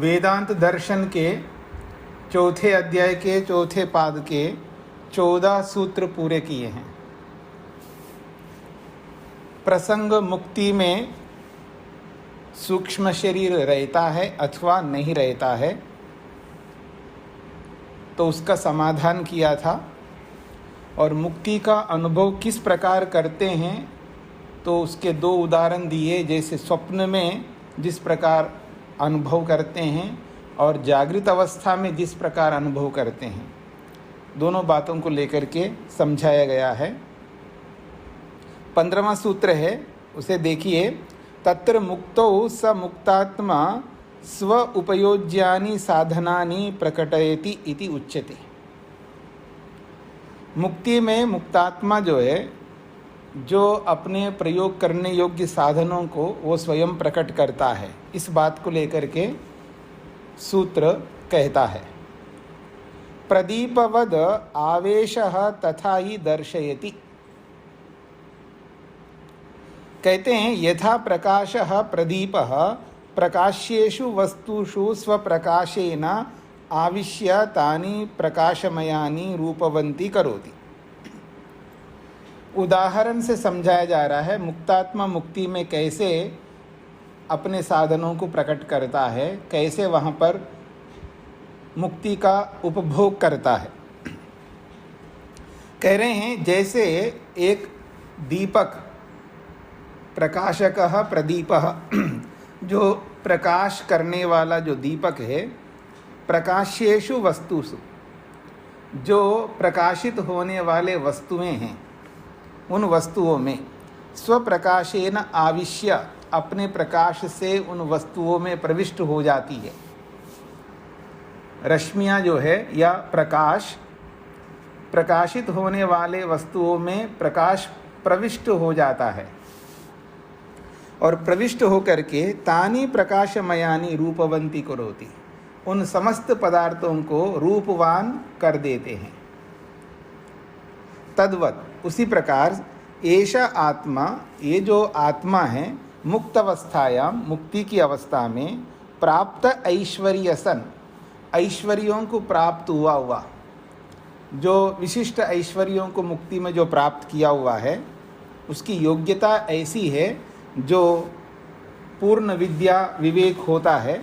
वेदांत दर्शन के चौथे अध्याय के चौथे पाद के 14 सूत्र पूरे किए हैं। प्रसंग मुक्ति में सूक्ष्म शरीर रहता है अथवा नहीं रहता है, तो उसका समाधान किया था। और मुक्ति का अनुभव किस प्रकार करते हैं तो उसके 2 उदाहरण दिए, जैसे स्वप्न में जिस प्रकार अनुभव करते हैं और जागृत अवस्था में जिस प्रकार अनुभव करते हैं, दोनों बातों को लेकर के समझाया गया है। 15वां सूत्र है, उसे देखिए। तत्र मुक्तौ स मुक्तात्मा स्व उपयोज्यानि साधनानि प्रकटयति इति उच्यते। मुक्ति में मुक्तात्मा जो है, जो अपने प्रयोग करने योग्य साधनों को वो स्वयं प्रकट करता है, इस बात को लेकर के सूत्र कहता है। प्रदीपवद आवेशः तथा ही दर्शयति। कहते हैं यथा प्रकाशः प्रदीपः प्रकाश्येषु वस्तुषु स्वप्रकाशेन आविश्य तानि प्रकाशमयानि रूपवन्ति करोति। उदाहरण से समझाया जा रहा है मुक्तात्मा मुक्ति में कैसे अपने साधनों को प्रकट करता है, कैसे वहाँ पर मुक्ति का उपभोग करता है। कह रहे हैं जैसे एक दीपक प्रकाशकः प्रदीपः, जो प्रकाश करने वाला जो दीपक है, प्रकाश्येषु वस्तुषु, जो प्रकाशित होने वाले वस्तुएं हैं, उन वस्तुओं में स्वप्रकाशेन आविश्य, अपने प्रकाश से उन वस्तुओं में प्रविष्ट हो जाती है। रश्मियाँ जो है या प्रकाश, प्रकाशित होने वाले वस्तुओं में प्रकाश प्रविष्ट हो जाता है और प्रविष्ट होकर के तानि प्रकाशमयानि रूपवंती करोति, उन समस्त पदार्थों को रूपवान कर देते हैं। तद्वत्, उसी प्रकार एषा आत्मा, ये जो आत्मा है, मुक्त अवस्थायां, मुक्ति की अवस्था में प्राप्त ऐश्वर्यसन, ऐश्वर्यों को प्राप्त हुआ, जो विशिष्ट ऐश्वर्यों को मुक्ति में जो प्राप्त किया हुआ है, उसकी योग्यता ऐसी है जो पूर्ण विद्या विवेक होता है,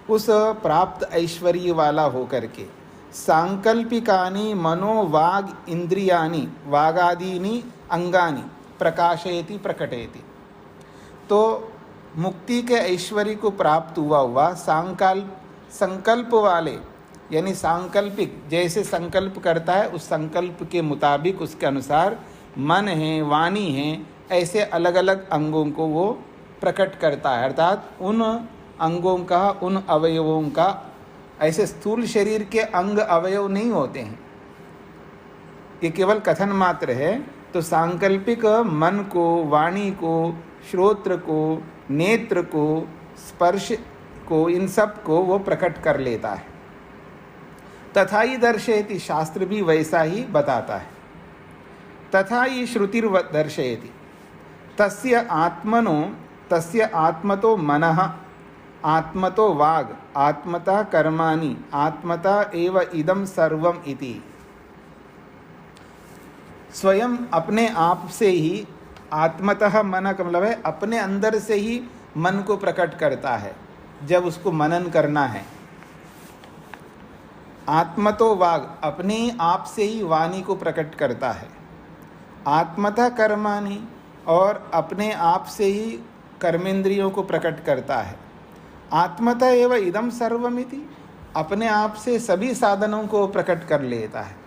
उस प्राप्त ऐश्वर्य वाला होकर के सांकल्पिकानि मनोवाग इंद्रियानि वागादीनि अंगानि प्रकाशयति प्रकटयति। तो मुक्ति के ऐश्वर्य को प्राप्त हुआ संकल्प वाले, यानी सांकल्पिक, जैसे संकल्प करता है उस संकल्प के मुताबिक, उसके अनुसार मन है, वाणी है, ऐसे अलग अलग अंगों को वो प्रकट करता है। अर्थात उन अंगों का, उन अवयवों का, ऐसे स्थूल शरीर के अंग अवयव नहीं होते हैं, ये केवल कथन मात्र है। तो सांकल्पिक मन को, वाणी को, श्रोत्र को, नेत्र को, स्पर्श को, इन सब को वो प्रकट कर लेता है। तथा ही दर्शयति, शास्त्र भी वैसा ही बताता है। तथा ही श्रुतिर दर्शयति। तस्य आत्मनो, तस्य आत्मतो मनः, आत्मतो वाग, आत्मता कर्माणि, आत्मता एव इदं सर्वम इति। स्वयं अपने आप से ही, आत्मतः मन का मतलब है अपने अंदर से ही मन को प्रकट करता है जब उसको मनन करना है। आत्मतो वाग, अपने आप से ही वाणी को प्रकट करता है। आत्मतः कर्माणि, और अपने आप से ही कर्मेंद्रियों को प्रकट करता है। आत्मतः एव इदं सर्वमिति, अपने आप से सभी साधनों को प्रकट कर लेता है।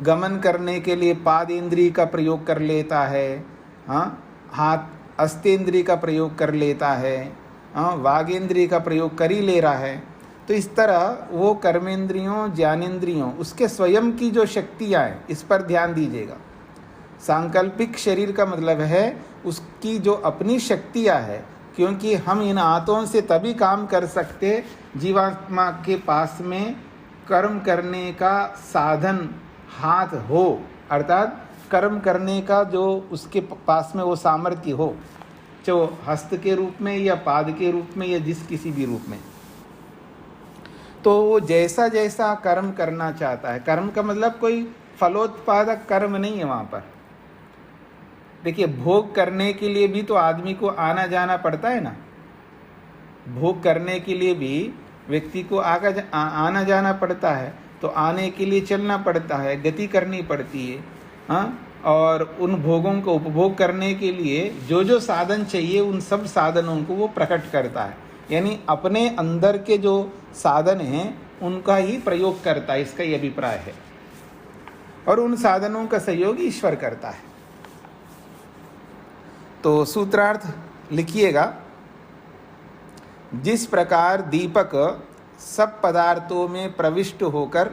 गमन करने के लिए पाद इंद्रिय का प्रयोग कर लेता है, हाथ अस्तेंद्रिय का प्रयोग कर लेता है, वागेंद्रिय का प्रयोग कर ही ले रहा है। तो इस तरह वो कर्मेंद्रियों, ज्ञानेंद्रियों, उसके स्वयं की जो शक्तियाँ हैं, इस पर ध्यान दीजिएगा। सांकल्पिक शरीर का मतलब है उसकी जो अपनी शक्तियाँ है, क्योंकि हम इन हाथों से तभी काम कर सकते जीवात्मा के पास में कर्म करने का साधन हाथ हो, अर्थात कर्म करने का जो उसके पास में वो सामर्थ्य हो, जो हस्त के रूप में या पाद के रूप में या जिस किसी भी रूप में। तो वो जैसा जैसा कर्म करना चाहता है, कर्म का मतलब कोई फलोत्पादक कर्म नहीं है वहाँ पर। देखिए, भोग करने के लिए भी तो आदमी को आना जाना पड़ता है ना। भोग करने के लिए भी व्यक्ति को आना जाना पड़ता है, तो आने के लिए चलना पड़ता है, गति करनी पड़ती है। हाँ, और उन भोगों को उपभोग करने के लिए जो जो साधन चाहिए उन सब साधनों को वो प्रकट करता है, यानी अपने अंदर के जो साधन हैं उनका ही प्रयोग करता है, इसका ही अभिप्राय है। और उन साधनों का सहयोग ईश्वर करता है। तो सूत्रार्थ लिखिएगा, जिस प्रकार दीपक सब पदार्थों में प्रविष्ट होकर,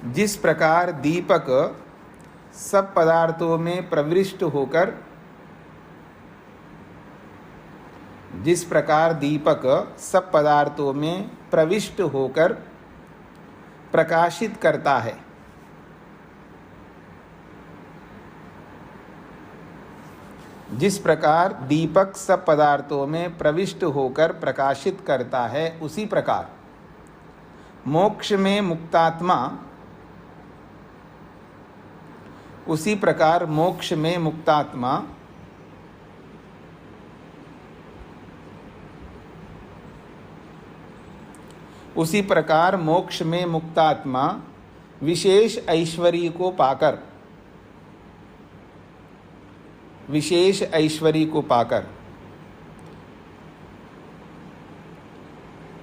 जिस प्रकार दीपक सब पदार्थों में प्रविष्ट होकर, जिस प्रकार दीपक सब पदार्थों में प्रविष्ट होकर प्रकाशित करता है, जिस प्रकार दीपक सब पदार्थों में प्रविष्ट होकर प्रकाशित करता है, उसी प्रकार मोक्ष में मुक्तात्मा, उसी प्रकार मोक्ष में मुक्तात्मा उसी प्रकार मोक्ष में मुक्तात्मा विशेष ऐश्वर्य को पाकर, विशेष ऐश्वर्य को पाकर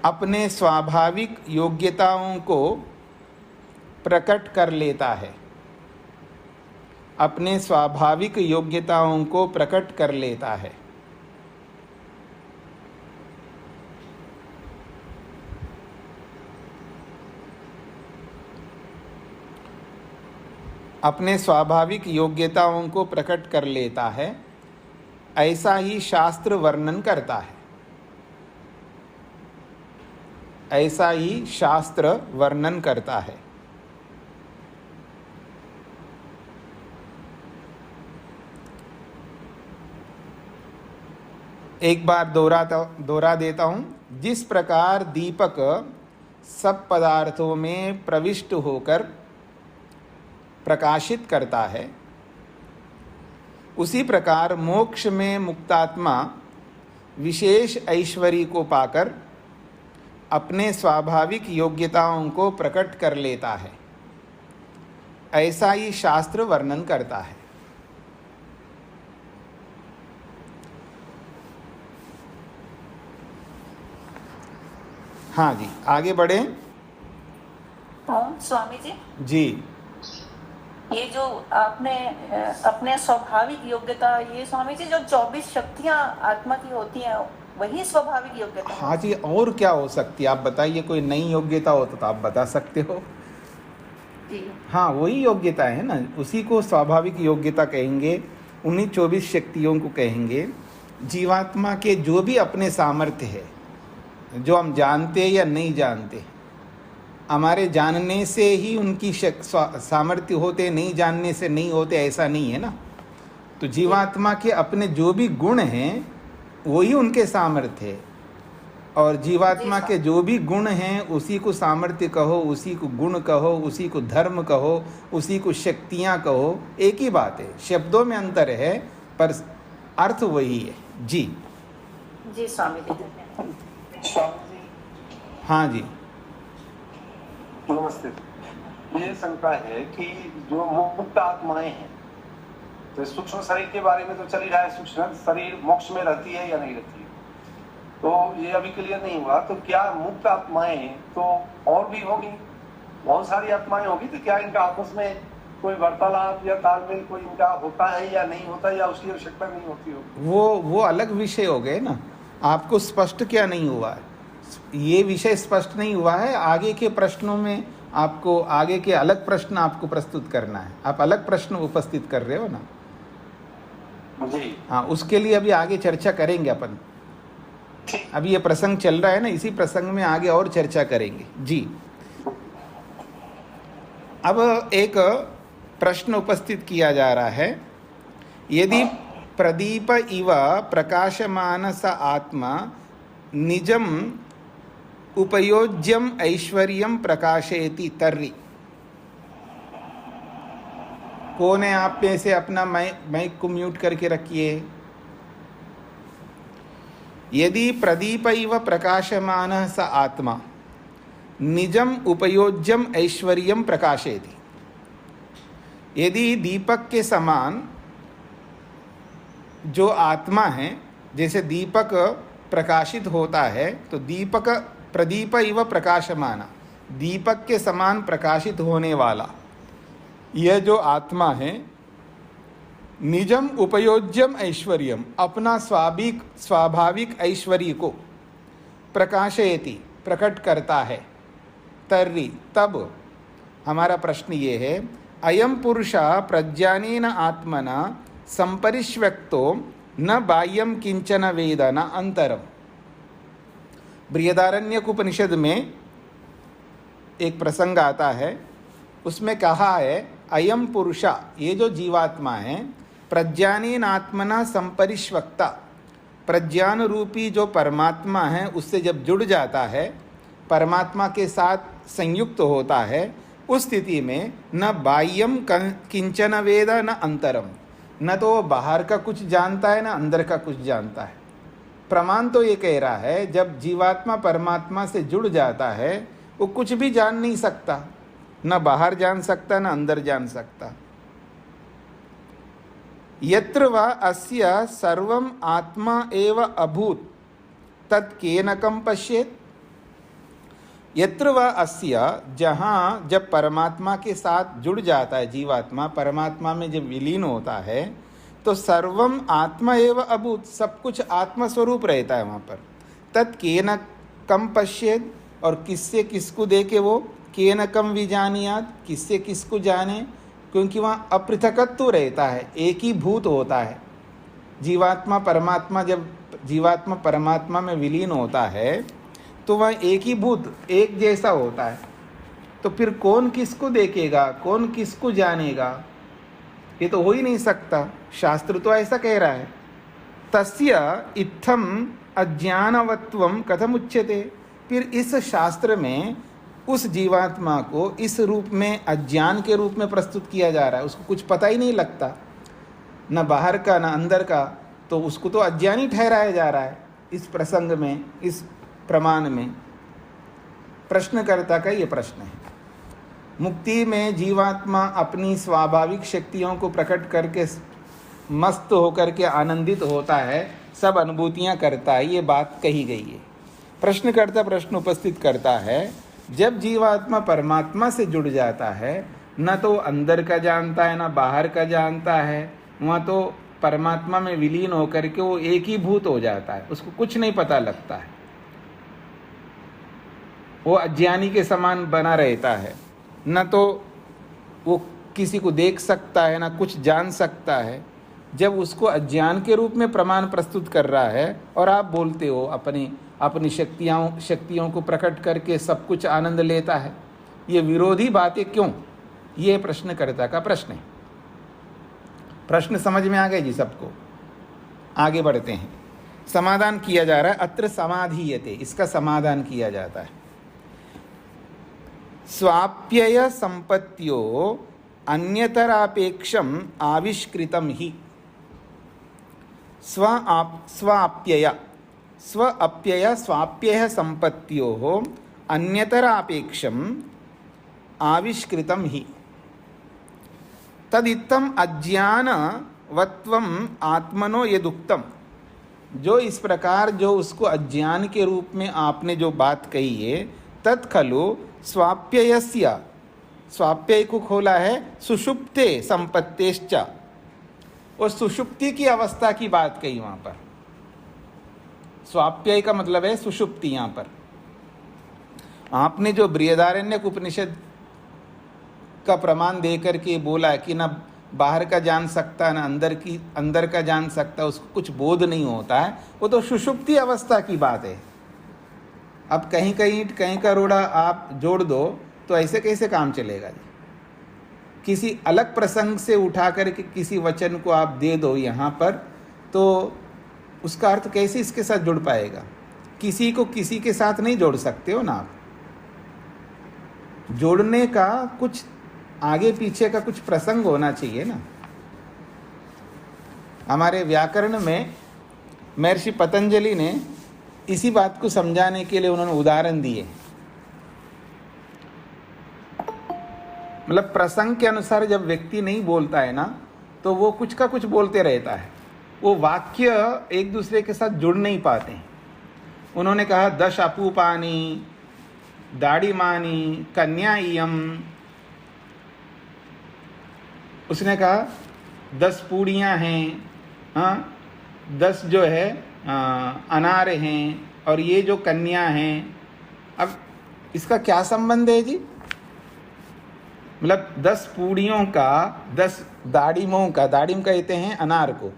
अपने स्वाभाविक योग्यताओं को प्रकट कर लेता है, अपने स्वाभाविक योग्यताओं को प्रकट कर लेता है। अपने स्वाभाविक योग्यताओं को प्रकट कर लेता है, ऐसा ही शास्त्र वर्णन करता है, ऐसा ही शास्त्र वर्णन करता है। एक बार दोहरा देता हूँ। जिस प्रकार दीपक सब पदार्थों में प्रविष्ट होकर प्रकाशित करता है, उसी प्रकार मोक्ष में मुक्तात्मा विशेष ऐश्वर्य को पाकर अपने स्वाभाविक योग्यताओं को प्रकट कर लेता है, ऐसा ही शास्त्र वर्णन करता है। हाँ जी, आगे बढ़े। स्वामी जी जी, ये जो आपने अपने स्वाभाविक योग्यता, ये स्वामी जी जो 24 शक्तियां आत्मा की होती हैं वही स्वाभाविक योग्यता? हाँ जी, और क्या हो सकती है आप बताइए। कोई नई योग्यता हो तो आप बता सकते हो। जी हाँ, वही योग्यता है ना, उसी को स्वाभाविक योग्यता कहेंगे, उन्हीं 24 शक्तियों को कहेंगे। जीवात्मा के जो भी अपने सामर्थ्य है, जो हम जानते या नहीं जानते, हमारे जानने से ही उनकी सामर्थ्य होते, नहीं जानने से नहीं होते, ऐसा नहीं है ना। तो जीवात्मा के अपने जो भी गुण हैं वही उनके सामर्थ्य है, और जीवात्मा के जो भी गुण हैं उसी को सामर्थ्य कहो, उसी को गुण कहो, उसी को धर्म कहो, उसी को शक्तियाँ कहो, एक ही बात है। शब्दों में अंतर है पर अर्थ वही है। जी जी स्वामी जी। हाँ जी, नमस्ते। ये शंका है कि जो मुक्त आत्माएं हैं, तो सूक्ष्म शरीर के बारे में तो चल ही रहा है, सूक्ष्म शरीर मोक्ष में रहती है या नहीं रहती है, तो ये अभी क्लियर नहीं हुआ। तो क्या मुक्त आत्माएं तो और भी होगी, बहुत सारी आत्माएं होगी, तो क्या इनका आपस में कोई वार्तालाप या तालमेल कोई इनका होता है या नहीं होता, या उसकी आवश्यकता नहीं होती होगी? वो अलग विषय हो गए ना। आपको स्पष्ट क्या नहीं हुआ है, ये विषय स्पष्ट नहीं हुआ है। आगे के प्रश्नों में आपको आगे के अलग प्रश्न आपको प्रस्तुत करना है। आप अलग प्रश्न उपस्थित कर रहे हो ना जी। हाँ, उसके लिए अभी आगे चर्चा करेंगे अपन। अभी ये प्रसंग चल रहा है ना, इसी प्रसंग में आगे और चर्चा करेंगे। जी, अब एक प्रश्न उपस्थित किया जा रहा है। यदि प्रदीप इव प्रकाशमान स आत्मा निजम उपयोज्यम ऐश्वर्यम प्रकाशयति तर्हि। कौन है आप में से अपना माइक को म्यूट करके रखिए। यदि प्रदीप इव प्रकाशमानः स आत्मा निजम उपयोज्यम ऐश्वर्यम प्रकाशयति। यदि दीपक के समान जो आत्मा है, जैसे दीपक प्रकाशित होता है तो दीपक प्रदीप इव प्रकाशमान, दीपक के समान प्रकाशित होने वाला यह जो आत्मा है, निजम उपयोज्यम ऐश्वर्यम, अपना स्वाभाविक ऐश्वर्य को प्रकाशयति, प्रकट करता है। तर्हि, तब हमारा प्रश्न ये है, अयम पुरुषा प्रज्ञानेन आत्मना संपरिष्वक्तो न बाह्यम किंचन वेद न अंतरम। बृहदारण्यक उपनिषद में एक प्रसंग आता है, उसमें कहा है अयम पुरुषा, ये जो जीवात्मा है, प्रज्ञानेन आत्मना संपरिष्वक्ता, प्रज्ञान रूपी जो परमात्मा है उससे जब जुड़ जाता है, परमात्मा के साथ संयुक्त होता है, उस स्थिति में न बाह्यम किंचन वेद न अंतरम, न तो बाहर का कुछ जानता है न अंदर का कुछ जानता है। प्रमाण तो ये कह रहा है जब जीवात्मा परमात्मा से जुड़ जाता है वो कुछ भी जान नहीं सकता, न बाहर जान सकता न अंदर जान सकता। यत्र वा अस्य सर्वम आत्मा एव अभूत तत् केनकम पश्येत्। यत्र वा अस्य, जहाँ जब परमात्मा के साथ जुड़ जाता है जीवात्मा, परमात्मा में जब विलीन होता है तो सर्वम आत्मा एव अभूत, सब कुछ आत्मा स्वरूप रहता है वहाँ पर। तत् केनकम पश्येत्, और किससे किसको देखे वो, केनकम विजानियात, किससे किसको जाने, क्योंकि वहाँ अपृथकत्व रहता है, एक ही भूत होता है। जीवात्मा परमात्मा, जब जीवात्मा परमात्मा में विलीन होता है तो वह एक ही भूत, एक जैसा होता है। तो फिर कौन किसको देखेगा, कौन किसको जानेगा, ये तो हो ही नहीं सकता। शास्त्र तो ऐसा कह रहा है। तस्य इत्थम अज्ञानवत्वम कथम उच्यते। फिर इस शास्त्र में उस जीवात्मा को इस रूप में अज्ञान के रूप में प्रस्तुत किया जा रहा है। उसको कुछ पता ही नहीं लगता, न बाहर का न अंदर का, तो उसको तो अज्ञानी ठहराया जा रहा है इस प्रसंग में, इस प्रमाण में। प्रश्नकर्ता का ये प्रश्न है। मुक्ति में जीवात्मा अपनी स्वाभाविक शक्तियों को प्रकट करके मस्त होकर के आनंदित होता है, सब अनुभूतियां करता है, ये बात कही गई है। प्रश्नकर्ता प्रश्न उपस्थित करता है, जब जीवात्मा परमात्मा से जुड़ जाता है, न तो अंदर का जानता है न बाहर का जानता है, वहाँ तो परमात्मा में विलीन होकर के वो एक ही भूत हो जाता है, उसको कुछ नहीं पता लगता है, वो अज्ञानी के समान बना रहता है। न तो वो किसी को देख सकता है न कुछ जान सकता है। जब उसको अज्ञान के रूप में प्रमाण प्रस्तुत कर रहा है और आप बोलते हो अपनी शक्तियों को प्रकट करके सब कुछ आनंद लेता है, ये विरोधी बातें क्यों? ये प्रश्नकर्ता का प्रश्न है। प्रश्न समझ में आ गए जी सबको? आगे बढ़ते हैं। समाधान किया जा रहा है। अत्र समाधीयते, इसका समाधान किया जाता है। स्वाप्यय संपत्त्यो अन्यतरापेक्षम आविष्कृतम ही। स्वाप्यय संपत्त्यो अन्यतरापेक्षम आविष्कृतम ही। तदित्तम अज्ञानवत्वम आत्मनो यदुक्तम। जो इस प्रकार जो उसको अज्ञान के रूप में आपने जो बात कही है, तत्खलु स्वाप्ययस्य, स्वाप्यय को खोला है, सुषुप्ते संपत्तेश्च, और सुषुप्ति की अवस्था की बात कही वहाँ पर। स्वाप्यय का मतलब है सुषुप्ति। यहाँ पर आपने जो बृहदारण्यक उपनिषद का प्रमाण दे करके बोला कि ना बाहर का जान सकता ना अंदर का जान सकता, उसको कुछ बोध नहीं होता है, वो तो सुषुप्ति अवस्था की बात है। अब कहीं का रोड़ा आप जोड़ दो तो ऐसे कैसे काम चलेगा जी? किसी अलग प्रसंग से उठा करके किसी वचन को आप दे दो यहाँ पर, तो उसका अर्थ कैसे इसके साथ जुड़ पाएगा? किसी को किसी के साथ नहीं जोड़ सकते हो ना आप। जोड़ने का कुछ आगे पीछे का कुछ प्रसंग होना चाहिए ना। हमारे व्याकरण में महर्षि पतंजलि ने इसी बात को समझाने के लिए उन्होंने उदाहरण दिए। मतलब प्रसंग के अनुसार जब व्यक्ति नहीं बोलता है ना, तो वो कुछ का कुछ बोलते रहता है, वो वाक्य एक दूसरे के साथ जुड़ नहीं पाते हैं। उन्होंने कहा 10 अपूपानी, दाढ़ी मानी, कन्या इयम। उसने कहा 10 पूड़ियाँ हैं, हाँ 10 जो है अनार हैं, और ये जो कन्या हैं। अब इसका क्या संबंध है जी? मतलब 10 पूड़ियों का, 10 दाढ़िमों का, दाढ़िम कहते हैं अनार को,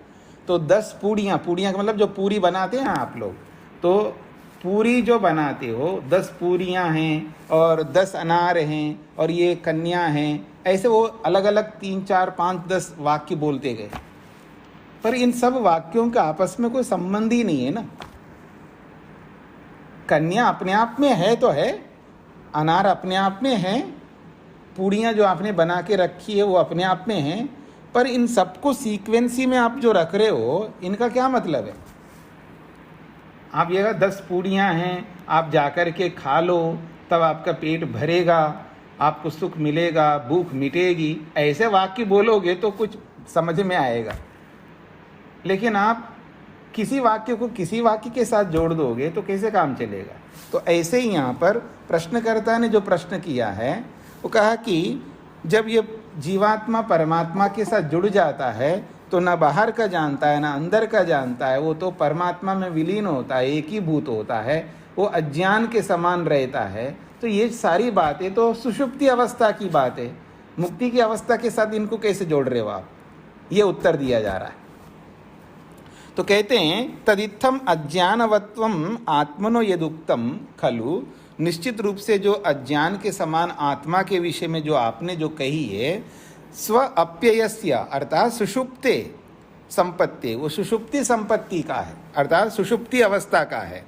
तो 10 पूड़ियाँ, पूड़ियाँ का मतलब जो पूरी बनाते हैं आप लोग, तो पूरी जो बनाते हो 10 पूरियाँ हैं और 10 अनार हैं और ये कन्या हैं। ऐसे वो अलग अलग 3, 4, 5, 10 वाक्य बोलते गए, पर इन सब वाक्यों का आपस में कोई संबंध ही नहीं है ना। कन्या अपने आप में है तो है, अनार अपने आप में है, पूड़ियाँ जो आपने बना के रखी है वो अपने आप में हैं, पर इन सबको सीक्वेंसी में आप जो रख रहे हो, इनका क्या मतलब है? आप ये 10 पूड़ियाँ हैं, आप जाकर के खा लो, तब आपका पेट भरेगा, आपको सुख मिलेगा, भूख मिटेगी, ऐसे वाक्य बोलोगे तो कुछ समझ में आएगा। लेकिन आप किसी वाक्य को किसी वाक्य के साथ जोड़ दोगे तो कैसे काम चलेगा? तो ऐसे ही यहाँ पर प्रश्नकर्ता ने जो प्रश्न किया है, वो कहा कि जब ये जीवात्मा परमात्मा के साथ जुड़ जाता है तो ना बाहर का जानता है ना अंदर का जानता है, वो तो परमात्मा में विलीन होता है, एक ही भूत होता है, वो अज्ञान के समान रहता है। तो ये सारी बातें तो सुषुप्ति अवस्था की बात है, मुक्ति की अवस्था के साथ इनको कैसे जोड़ रहे हो आप? ये उत्तर दिया जा रहा है। तो कहते हैं तदित्थम अज्ञानवत्वम आत्मनो यदुक्तम खलु, निश्चित रूप से जो अज्ञान के समान आत्मा के विषय में जो आपने जो कही है, स्व अप्ययस्य अर्थात सुषुप्ते संपत्ति, वो सुषुप्ति संपत्ति का है, अर्थात सुषुप्ति अवस्था का है।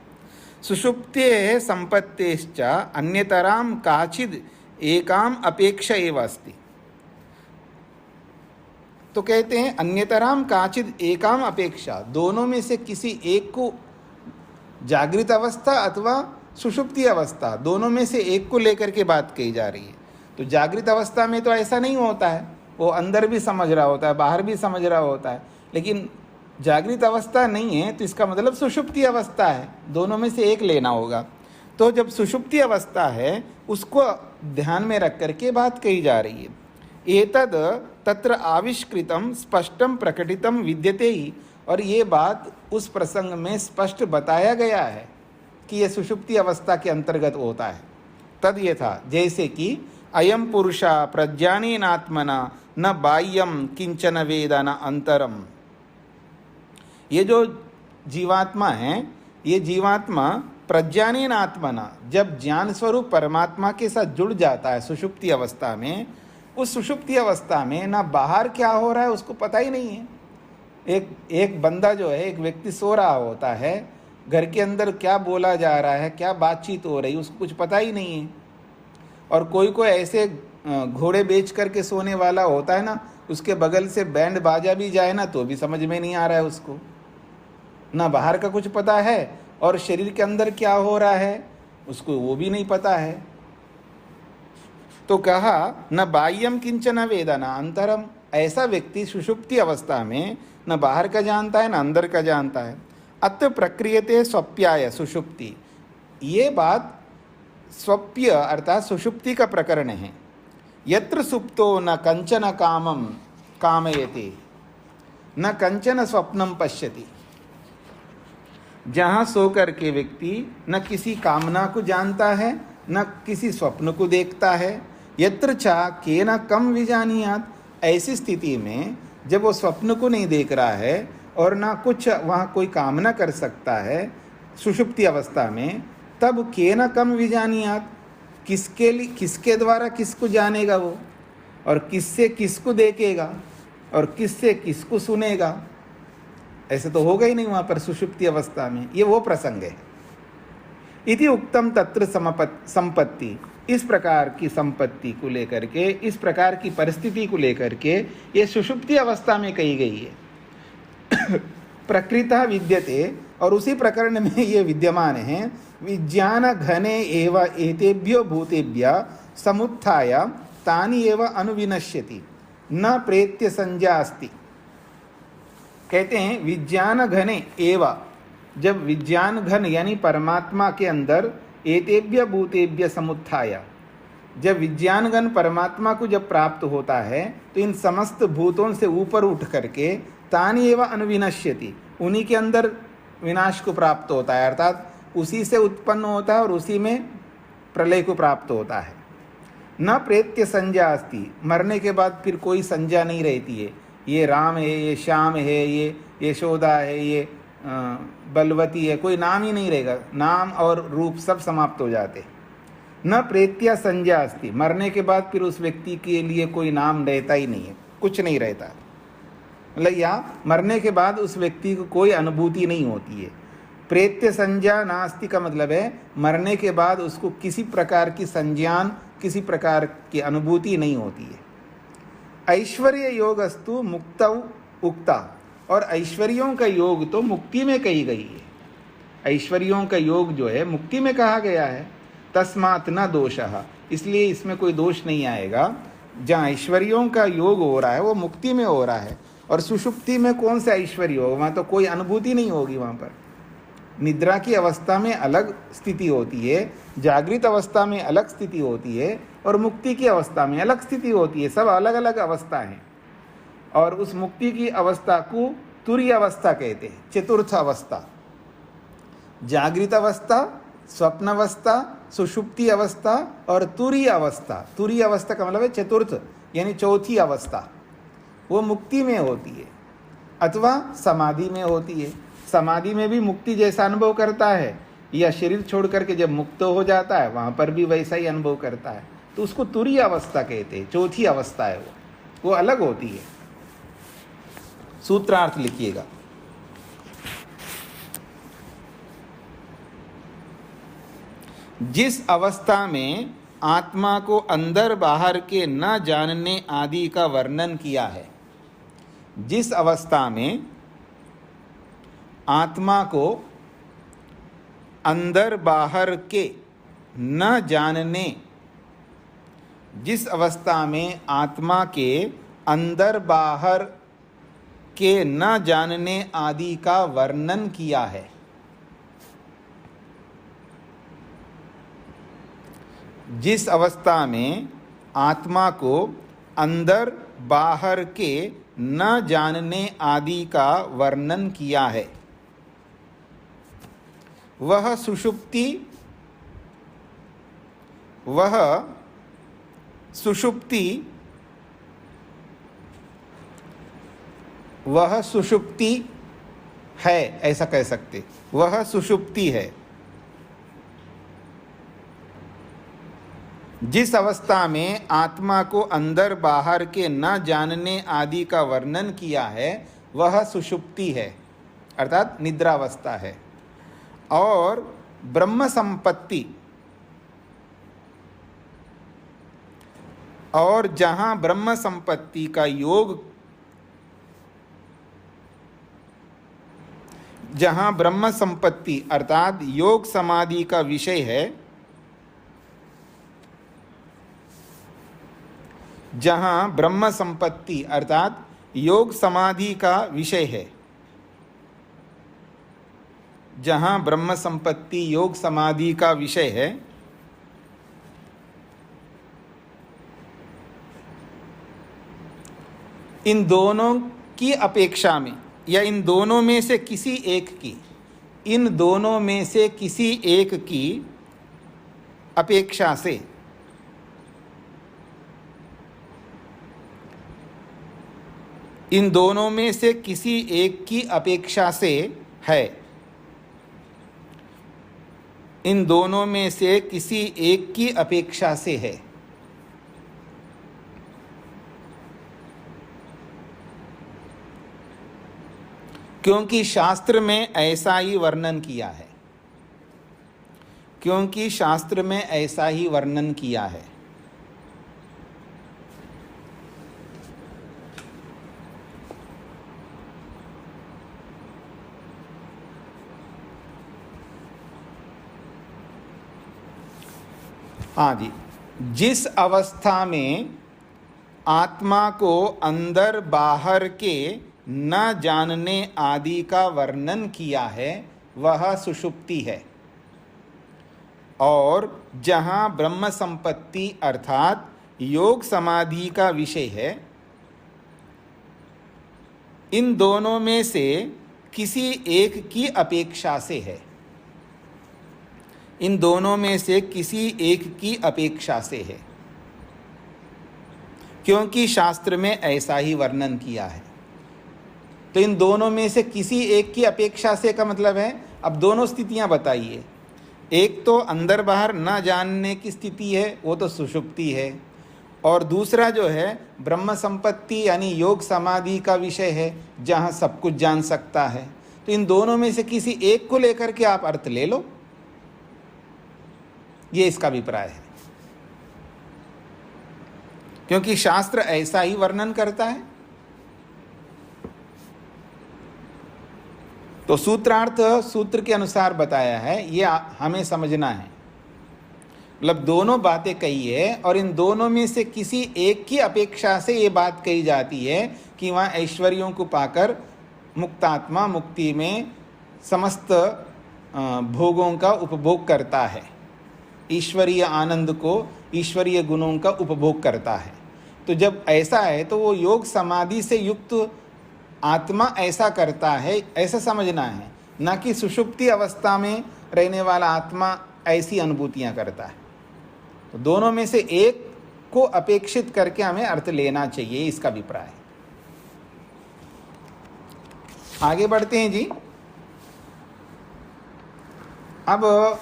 सुषुप्ते संपत्तेश्च अन्यतराम काचिद एकाम अपेक्षा एव अस्ति। तो कहते हैं अन्यतराम काचिद एकाम अपेक्षा, दोनों में से किसी एक को, जागृत अवस्था अथवा सुषुप्ति अवस्था, दोनों में से एक को लेकर के बात कही जा रही है। तो जागृत अवस्था में तो ऐसा नहीं होता है, वो अंदर भी समझ रहा होता है, बाहर भी समझ रहा होता है, लेकिन जागृत अवस्था नहीं है, तो इसका मतलब सुषुप्ति अवस्था है, दोनों में से एक लेना होगा। तो जब सुषुप्ति अवस्था है उसको ध्यान में रख करके बात कही जा रही है। एतद तत्र आविष्कृतम स्पष्टम प्रकटितम विद्यते ही, और ये बात उस प्रसंग में स्पष्ट बताया गया है कि यह सुषुप्ति अवस्था के अंतर्गत होता है। तद ये था, जैसे कि अयम पुरुषा प्रज्ञानेनात्मना न बाह्यम किंचन वेद न अंतरम। ये जो जीवात्मा है, ये जीवात्मा प्रज्ञानेनात्मना, जब ज्ञान स्वरूप परमात्मा के साथ जुड़ जाता है सुषुप्ति अवस्था में, उस सुषुप्ति अवस्था में ना बाहर क्या हो रहा है उसको पता ही नहीं है। एक बंदा जो है, एक व्यक्ति सो रहा होता है, घर के अंदर क्या बोला जा रहा है, क्या बातचीत हो रही है, उसको कुछ पता ही नहीं है। और कोई ऐसे घोड़े बेच करके सोने वाला होता है ना, उसके बगल से बैंड बाजा भी जाए ना तो भी समझ में नहीं आ रहा है उसको, ना बाहर का कुछ पता है और शरीर के अंदर क्या हो रहा है उसको वो भी नहीं पता है। तो कहा न बाह्यम किंचन वेद न अंतरम, ऐसा व्यक्ति सुषुप्ति अवस्था में न बाहर का जानता है न अंदर का जानता है। अत्र प्रक्रियते स्वप्याय सुषुप्ति, ये बात स्वप्य अर्थात सुषुप्ति का प्रकरण है। यत्र सुप्तो न कंचन कामम कामयते न कंचन स्वप्नम पश्यति, जहाँ सो कर के व्यक्ति न किसी कामना को जानता है न किसी स्वप्न को देखता है। यत्र चा केन कम विजानियात, ऐसी स्थिति में जब वो स्वप्न को नहीं देख रहा है और ना कुछ वहाँ कोई कामना कर सकता है सुषुप्ति अवस्था में, तब केन कम विजानियात, किसके लिए, किसके द्वारा किसको जानेगा वो, और किससे किसको देखेगा और किससे किसको सुनेगा? ऐसे तो होगा ही नहीं वहाँ पर सुषुप्ति अवस्था में। ये वो प्रसंग है। इति उक्तम तत्र संपत्ति, इस प्रकार की संपत्ति को लेकर के, इस प्रकार की परिस्थिति को लेकर के ये सुषुप्ति अवस्था में कही गई है। प्रकृतः विद्यते, और उसी प्रकरण में ये विद्यमान है। विज्ञान घने एव एतेभ्यो भूतेभ्य समुत्थाय तानि एव अनुविनश्यति न प्रेत्य संज्ञा अस्ति। कहते हैं विज्ञान घने एव, जब विज्ञान घन यानी परमात्मा के अंदर एतेभ्य भूतेभ्य समुत्थाय, जब विज्ञान घन परमात्मा को जब प्राप्त होता है तो इन समस्त भूतों से ऊपर उठ करके तानि एव अनुविनश्यति, उन्हीं के अंदर विनाश को प्राप्त होता है, अर्थात उसी से उत्पन्न होता है और उसी में प्रलय को प्राप्त होता है। न प्रेत्य संज्ञा अस्ति, मरने के बाद फिर कोई संज्ञा नहीं रहती है, ये राम है, ये श्याम है, ये यशोदा है, ये बलवती है, कोई नाम ही नहीं रहेगा, नाम और रूप सब समाप्त हो जाते। न प्रेत्या संज्ञा अस्ति, मरने के बाद फिर उस व्यक्ति के लिए कोई नाम रहता ही नहीं है, कुछ नहीं रहता, मतलब या मरने के बाद उस व्यक्ति को कोई अनुभूति नहीं होती है। प्रेत्य संज्ञा नास्ति का मतलब है मरने के बाद उसको किसी प्रकार की संज्ञान, किसी प्रकार की अनुभूति नहीं होती है। ऐश्वर्य योगस्तु मुक्त उक्ता, और ऐश्वर्यों का योग तो मुक्ति में कही गई है। ऐश्वर्यों का योग जो है मुक्ति में कहा गया है। तस्मात् न दोषः, इसलिए इसमें कोई दोष नहीं आएगा। जहाँ ऐश्वर्यों का योग हो रहा है वो मुक्ति में हो रहा है, और सुषुप्ति में कौन सा ऐश्वर्य होगा, वहाँ तो कोई अनुभूति नहीं होगी। वहाँ पर निद्रा की अवस्था में अलग स्थिति होती है, जागृत अवस्था में अलग स्थिति होती है, और मुक्ति की अवस्था में अलग स्थिति होती है। सब अलग अलग अवस्था हैं, और उस मुक्ति की अवस्था को तुरीय अवस्था कहते हैं, चतुर्थ अवस्था। जागृत अवस्था, स्वप्न अवस्था, सुषुप्ति अवस्था और तुरीय अवस्था। तुरीय अवस्था का मतलब है चतुर्थ यानी चौथी अवस्था, वो मुक्ति में होती है अथवा समाधि में होती है। समाधि में भी मुक्ति जैसा अनुभव करता है, या शरीर छोड़ करके जब मुक्त हो जाता है वहाँ पर भी वैसा ही अनुभव करता है, तो उसको तुरीय अवस्था कहते हैं, चौथी अवस्था है वो अलग होती है। सूत्रार्थ लिखिएगा। जिस अवस्था में आत्मा को अंदर बाहर के न जानने आदि का वर्णन किया है, जिस अवस्था में आत्मा को अंदर बाहर के न जानने, जिस अवस्था में आत्मा के अंदर बाहर के न जानने आदि का वर्णन किया है, जिस अवस्था में आत्मा को अंदर बाहर के न जानने आदि का वर्णन किया है, वह सुषुप्ति है, ऐसा कह सकते, वह सुषुप्ति है। जिस अवस्था में आत्मा को अंदर बाहर के न जानने आदि का वर्णन किया है वह सुषुप्ति है, अर्थात निद्रावस्था है। और ब्रह्म संपत्ति, और जहाँ ब्रह्म संपत्ति का योग, जहाँ ब्रह्म संपत्ति अर्थात योग समाधि का विषय है, जहाँ ब्रह्म संपत्ति अर्थात योग समाधि का विषय है, जहाँ ब्रह्म संपत्ति योग समाधि का विषय है, इन दोनों की अपेक्षा में या इन दोनों में से किसी एक की, इन दोनों में से किसी एक की अपेक्षा से, इन दोनों में से किसी एक की अपेक्षा से है, इन दोनों में से किसी एक की अपेक्षा से है। क्योंकि शास्त्र में ऐसा ही वर्णन किया है। क्योंकि शास्त्र में ऐसा ही वर्णन किया है। हाँ जी, जिस अवस्था में आत्मा को अंदर बाहर के न जानने आदि का वर्णन किया है वह सुषुप्ति है, और जहाँ ब्रह्म संपत्ति अर्थात योग समाधि का विषय है, इन दोनों में से किसी एक की अपेक्षा से है। इन दोनों में से किसी एक की अपेक्षा से है, क्योंकि शास्त्र में ऐसा ही वर्णन किया है। तो इन दोनों में से किसी एक की अपेक्षा से का मतलब है, अब दोनों स्थितियां बताइए। एक तो अंदर बाहर न जानने की स्थिति है, वो तो सुषुप्ति है, और दूसरा जो है ब्रह्म संपत्ति यानी योग समाधि का विषय है, जहाँ सब कुछ जान सकता है। तो इन दोनों में से किसी एक को लेकर के आप अर्थ ले लो, ये इसका अभिप्राय है, क्योंकि शास्त्र ऐसा ही वर्णन करता है। तो सूत्रार्थ सूत्र के अनुसार बताया है, ये हमें समझना है। मतलब दोनों बातें कही है, और इन दोनों में से किसी एक की अपेक्षा से ये बात कही जाती है कि वहाँ ऐश्वर्यों को पाकर मुक्तात्मा मुक्ति में समस्त भोगों का उपभोग करता है, ईश्वरीय आनंद को, ईश्वरीय गुणों का उपभोग करता है। तो जब ऐसा है तो वो योग समाधि से युक्त आत्मा ऐसा करता है, ऐसा समझना है, ना कि सुषुप्ति अवस्था में रहने वाला आत्मा ऐसी अनुभूतियां करता है। तो दोनों में से एक को अपेक्षित करके हमें अर्थ लेना चाहिए, इसका अभिप्राय है। आगे बढ़ते हैं जी। अब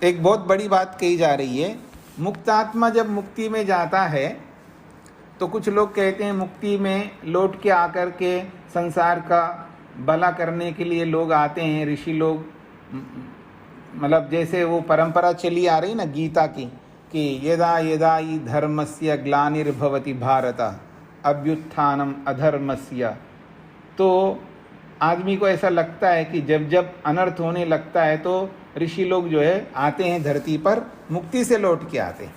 एक बहुत बड़ी बात कही जा रही है, मुक्तात्मा जब मुक्ति में जाता है तो कुछ लोग कहते हैं मुक्ति में लौट के आकर के संसार का भला करने के लिए लोग आते हैं, ऋषि लोग। मतलब जैसे वो परंपरा चली आ रही ना गीता की, कि यदा यदा हि धर्मस्य ग्लानिर्भवति भारत अभ्युत्थानम अधर्मस्य। तो आदमी को ऐसा लगता है कि जब जब अनर्थ होने लगता है तो ऋषि लोग जो है आते हैं धरती पर, मुक्ति से लौट के आते हैं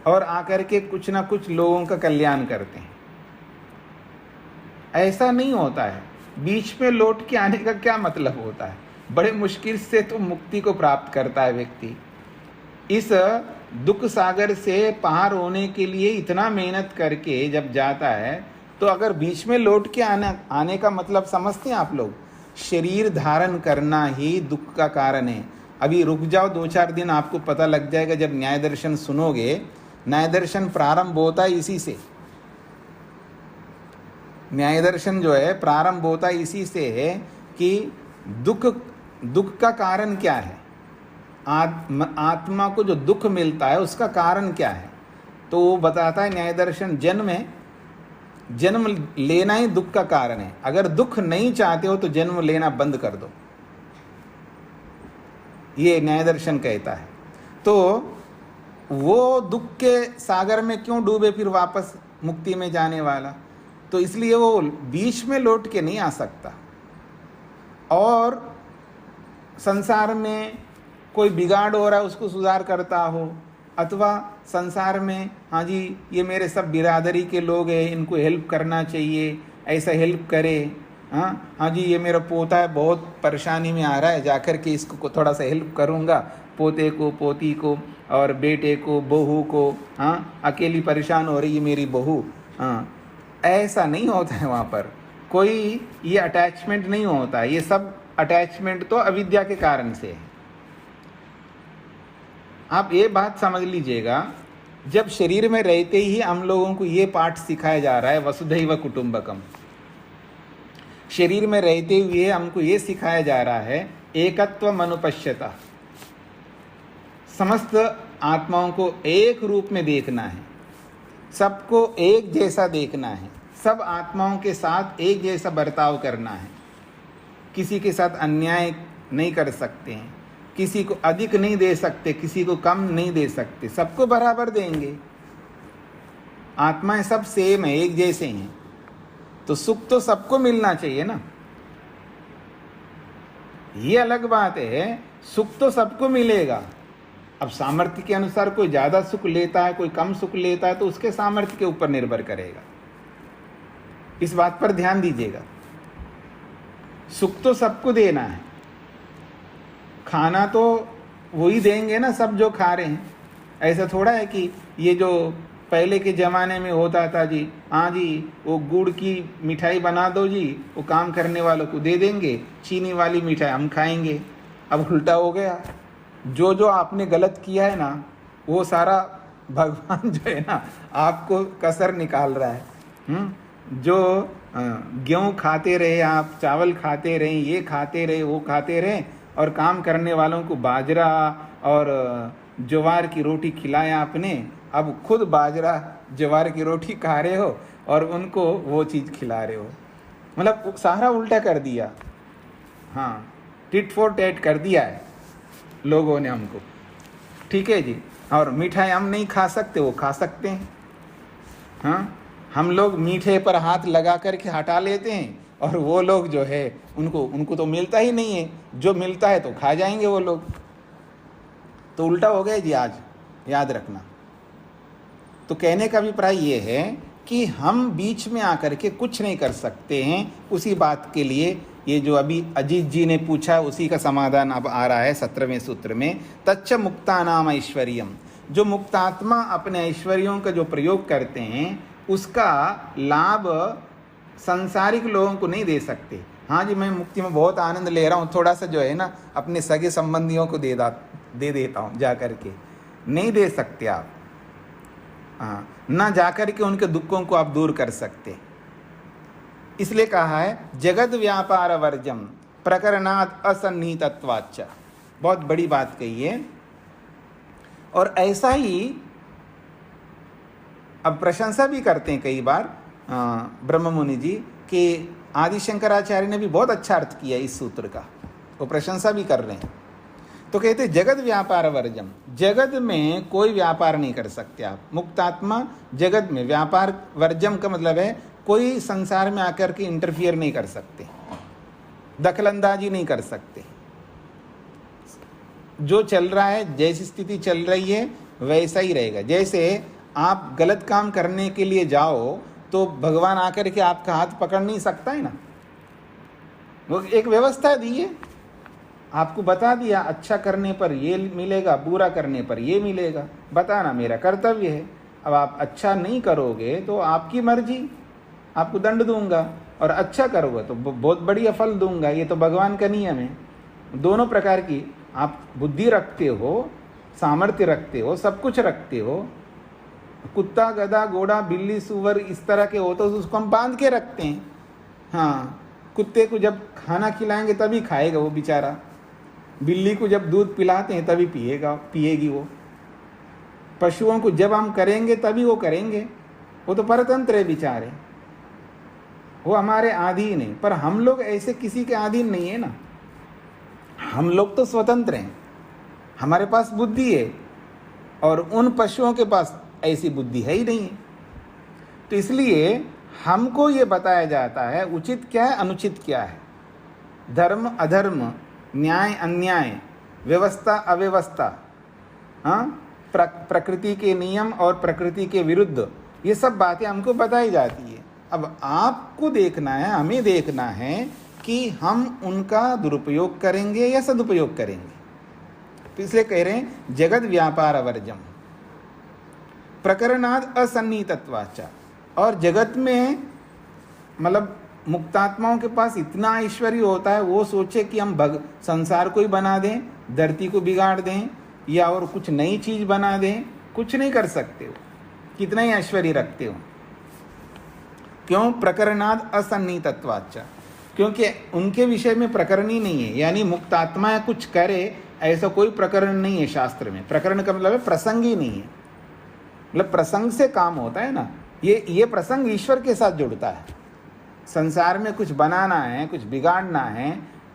और आकर के कुछ ना कुछ लोगों का कल्याण करते हैं। ऐसा नहीं होता है। बीच में लौट के आने का क्या मतलब होता है? बड़े मुश्किल से तो मुक्ति को प्राप्त करता है व्यक्ति। इस दुख सागर से पार होने के लिए इतना मेहनत करके जब जाता है, तो अगर बीच में लौट के आने का मतलब समझते हैं आप लोग? शरीर धारण करना ही दुख का कारण है। अभी रुक जाओ 2-4 दिन, आपको पता लग जाएगा। जब न्याय दर्शन सुनोगे, न्याय दर्शन प्रारंभ होता है इसी से। न्याय दर्शन जो है प्रारंभ होता है इसी से है कि दुख का कारण क्या है, आत्मा को जो दुख मिलता है उसका कारण क्या है। तो वो बताता है न्याय दर्शन, जन्म लेना ही दुख का कारण है। अगर दुख नहीं चाहते हो तो जन्म लेना बंद कर दो, ये न्याय दर्शन कहता है। तो वो दुख के सागर में क्यों डूबे फिर वापस मुक्ति में जाने वाला? तो इसलिए वो बीच में लौट के नहीं आ सकता। और संसार में कोई बिगाड़ हो रहा है उसको सुधार करता हो, अथवा संसार में हाँ जी ये मेरे सब बिरादरी के लोग हैं, इनको हेल्प करना चाहिए, ऐसा हेल्प करे। हाँ जी ये मेरा पोता है, बहुत परेशानी में आ रहा है, जाकर के इसको थोड़ा सा हेल्प करूँगा, पोते को, पोती को और बेटे को, बहू को। हाँ अकेली परेशान हो रही है मेरी बहू। हाँ ऐसा नहीं होता है। वहाँ पर कोई ये अटैचमेंट नहीं होता है। ये सब अटैचमेंट तो अविद्या के कारण से है। आप ये बात समझ लीजिएगा, जब शरीर में रहते ही हम लोगों को ये पाठ सिखाया जा रहा है वसुधैव कुटुंबकम। शरीर में रहते हुए हमको ये सिखाया जा रहा है एकत्वम अनुपश्यता, समस्त आत्माओं को एक रूप में देखना है, सबको एक जैसा देखना है, सब आत्माओं के साथ एक जैसा बर्ताव करना है, किसी के साथ अन्याय नहीं कर सकते हैं, किसी को अधिक नहीं दे सकते, किसी को कम नहीं दे सकते, सबको बराबर देंगे। आत्माएं सब सेम है, एक जैसे हैं, तो सुख तो सबको मिलना चाहिए ना। ये अलग बात है, सुख तो सबको मिलेगा। अब सामर्थ्य के अनुसार कोई ज़्यादा सुख लेता है, कोई कम सुख लेता है, तो उसके सामर्थ्य के ऊपर निर्भर करेगा। इस बात पर ध्यान दीजिएगा। सुख तो सबको देना है, खाना तो वही देंगे ना सब जो खा रहे हैं। ऐसा थोड़ा है कि ये जो पहले के ज़माने में होता था जी, हाँ जी वो गुड़ की मिठाई बना दो जी, वो काम करने वालों को दे देंगे, चीनी वाली मिठाई हम खाएंगे। अब उल्टा हो गया, जो जो आपने गलत किया है ना, वो सारा भगवान जो है ना आपको कसर निकाल रहा है। जो गेहूँ खाते रहे आप, चावल खाते रहे, ये खाते रहे, वो खाते रहे, और काम करने वालों को बाजरा और ज्वार की रोटी खिलाया आपने, अब खुद बाजरा ज्वार की रोटी खा रहे हो और उनको वो चीज़ खिला रहे हो। मतलब सारा उल्टा कर दिया। हाँ, टिट फॉर टैट कर दिया है लोगों ने हमको। ठीक है जी। और मिठाई हम नहीं खा सकते, वो खा सकते हैं। हाँ, हम लोग मीठे पर हाथ लगा करके हटा लेते हैं, और वो लोग जो है उनको तो मिलता ही नहीं है, जो मिलता है तो खा जाएंगे वो लोग। तो उल्टा हो गया जी आज, याद रखना। तो कहने का अभिप्राय ये है कि हम बीच में आकर के कुछ नहीं कर सकते हैं। उसी बात के लिए ये जो अभी अजीत जी ने पूछा, उसी का समाधान अब आ रहा है 17वें सूत्र में। तच्च मुक्तानाम ऐश्वर्यम, जो मुक्तात्मा अपने ऐश्वर्यों का जो प्रयोग करते हैं, उसका लाभ संसारिक लोगों को नहीं दे सकते। हाँ जी, मैं मुक्ति में बहुत आनंद ले रहा हूँ, थोड़ा सा जो है ना अपने सगे संबंधियों को दे देता हूँ जा कर के, नहीं दे सकते आप। हाँ, ना जाकर के उनके दुखों को आप दूर कर सकते। इसलिए कहा है जगत व्यापार वर्जम प्रकरणात् असन्निहितत्वाच्च। बहुत बड़ी बात कही है। और ऐसा ही अब प्रशंसा भी करते हैं कई बार ब्रह्म मुनि जी कि आदि शंकराचार्य ने भी बहुत अच्छा अर्थ किया इस सूत्र का, वो प्रशंसा भी कर रहे हैं। तो कहते जगत व्यापार वर्जम, जगत में कोई व्यापार नहीं कर सकते आप। मुक्तात्मा जगत में व्यापार वर्जम का मतलब है कोई संसार में आकर के इंटरफियर नहीं कर सकते, दखलंदाजी नहीं कर सकते। जो चल रहा है, जैसी स्थिति चल रही है वैसा ही रहेगा। जैसे आप गलत काम करने के लिए जाओ तो भगवान आकर के आपका हाथ पकड़ नहीं सकता है ना, वो एक व्यवस्था दी है, आपको बता दिया अच्छा करने पर ये मिलेगा, बुरा करने पर ये मिलेगा, बताना मेरा कर्तव्य है। अब आप अच्छा नहीं करोगे तो आपकी मर्जी, आपको दंड दूंगा, और अच्छा करोगे तो बहुत बढ़िया फल दूंगा। ये तो भगवान का नियम है। दोनों प्रकार की आप बुद्धि रखते हो, सामर्थ्य रखते हो, सब कुछ रखते हो। कुत्ता, गधा, घोड़ा, बिल्ली, सुअर इस तरह के हो तो उसको हम बांध के रखते हैं। हाँ, कुत्ते को जब खाना खिलाएंगे तभी खाएगा वो बेचारा, बिल्ली को जब दूध पिलाते हैं तभी पिएगी वो, पशुओं को जब हम करेंगे तभी वो करेंगे। वो तो परतंत्र है बेचारे, वो हमारे अधीन है। पर हम लोग ऐसे किसी के अधीन नहीं है ना, हम लोग तो स्वतंत्र हैं, हमारे पास बुद्धि है, और उन पशुओं के पास ऐसी बुद्धि है ही नहीं। तो इसलिए हमको ये बताया जाता है उचित क्या है, अनुचित क्या है, धर्म अधर्म, न्याय अन्याय, व्यवस्था अव्यवस्था, हाँ, प्रकृति के नियम और प्रकृति के विरुद्ध, ये सब बातें हमको बताई जाती है। अब आपको देखना है, हमें देखना है कि हम उनका दुरुपयोग करेंगे या सदुपयोग करेंगे। तो इसलिए कह रहे हैं जगत व्यापार वर्जम प्रकरणात् असन्निहितत्वाच्च। और जगत में मतलब मुक्तात्माओं के पास इतना ऐश्वर्य होता है, वो सोचे कि हम संसार को ही बना दें, धरती को बिगाड़ दें, या और कुछ नई चीज बना दें, कुछ नहीं कर सकते हो, कितना ही ऐश्वर्य रखते हो। क्यों? प्रकरणात् असन्निहितत्वाच्च, क्योंकि उनके विषय में प्रकरण ही नहीं है। यानी मुक्तात्मा कुछ करे ऐसा कोई प्रकरण नहीं है शास्त्र में। प्रकरण का मतलब है प्रसंग ही नहीं है, मतलब प्रसंग से काम होता है ना। ये प्रसंग ईश्वर के साथ जुड़ता है। संसार में कुछ बनाना है, कुछ बिगाड़ना है,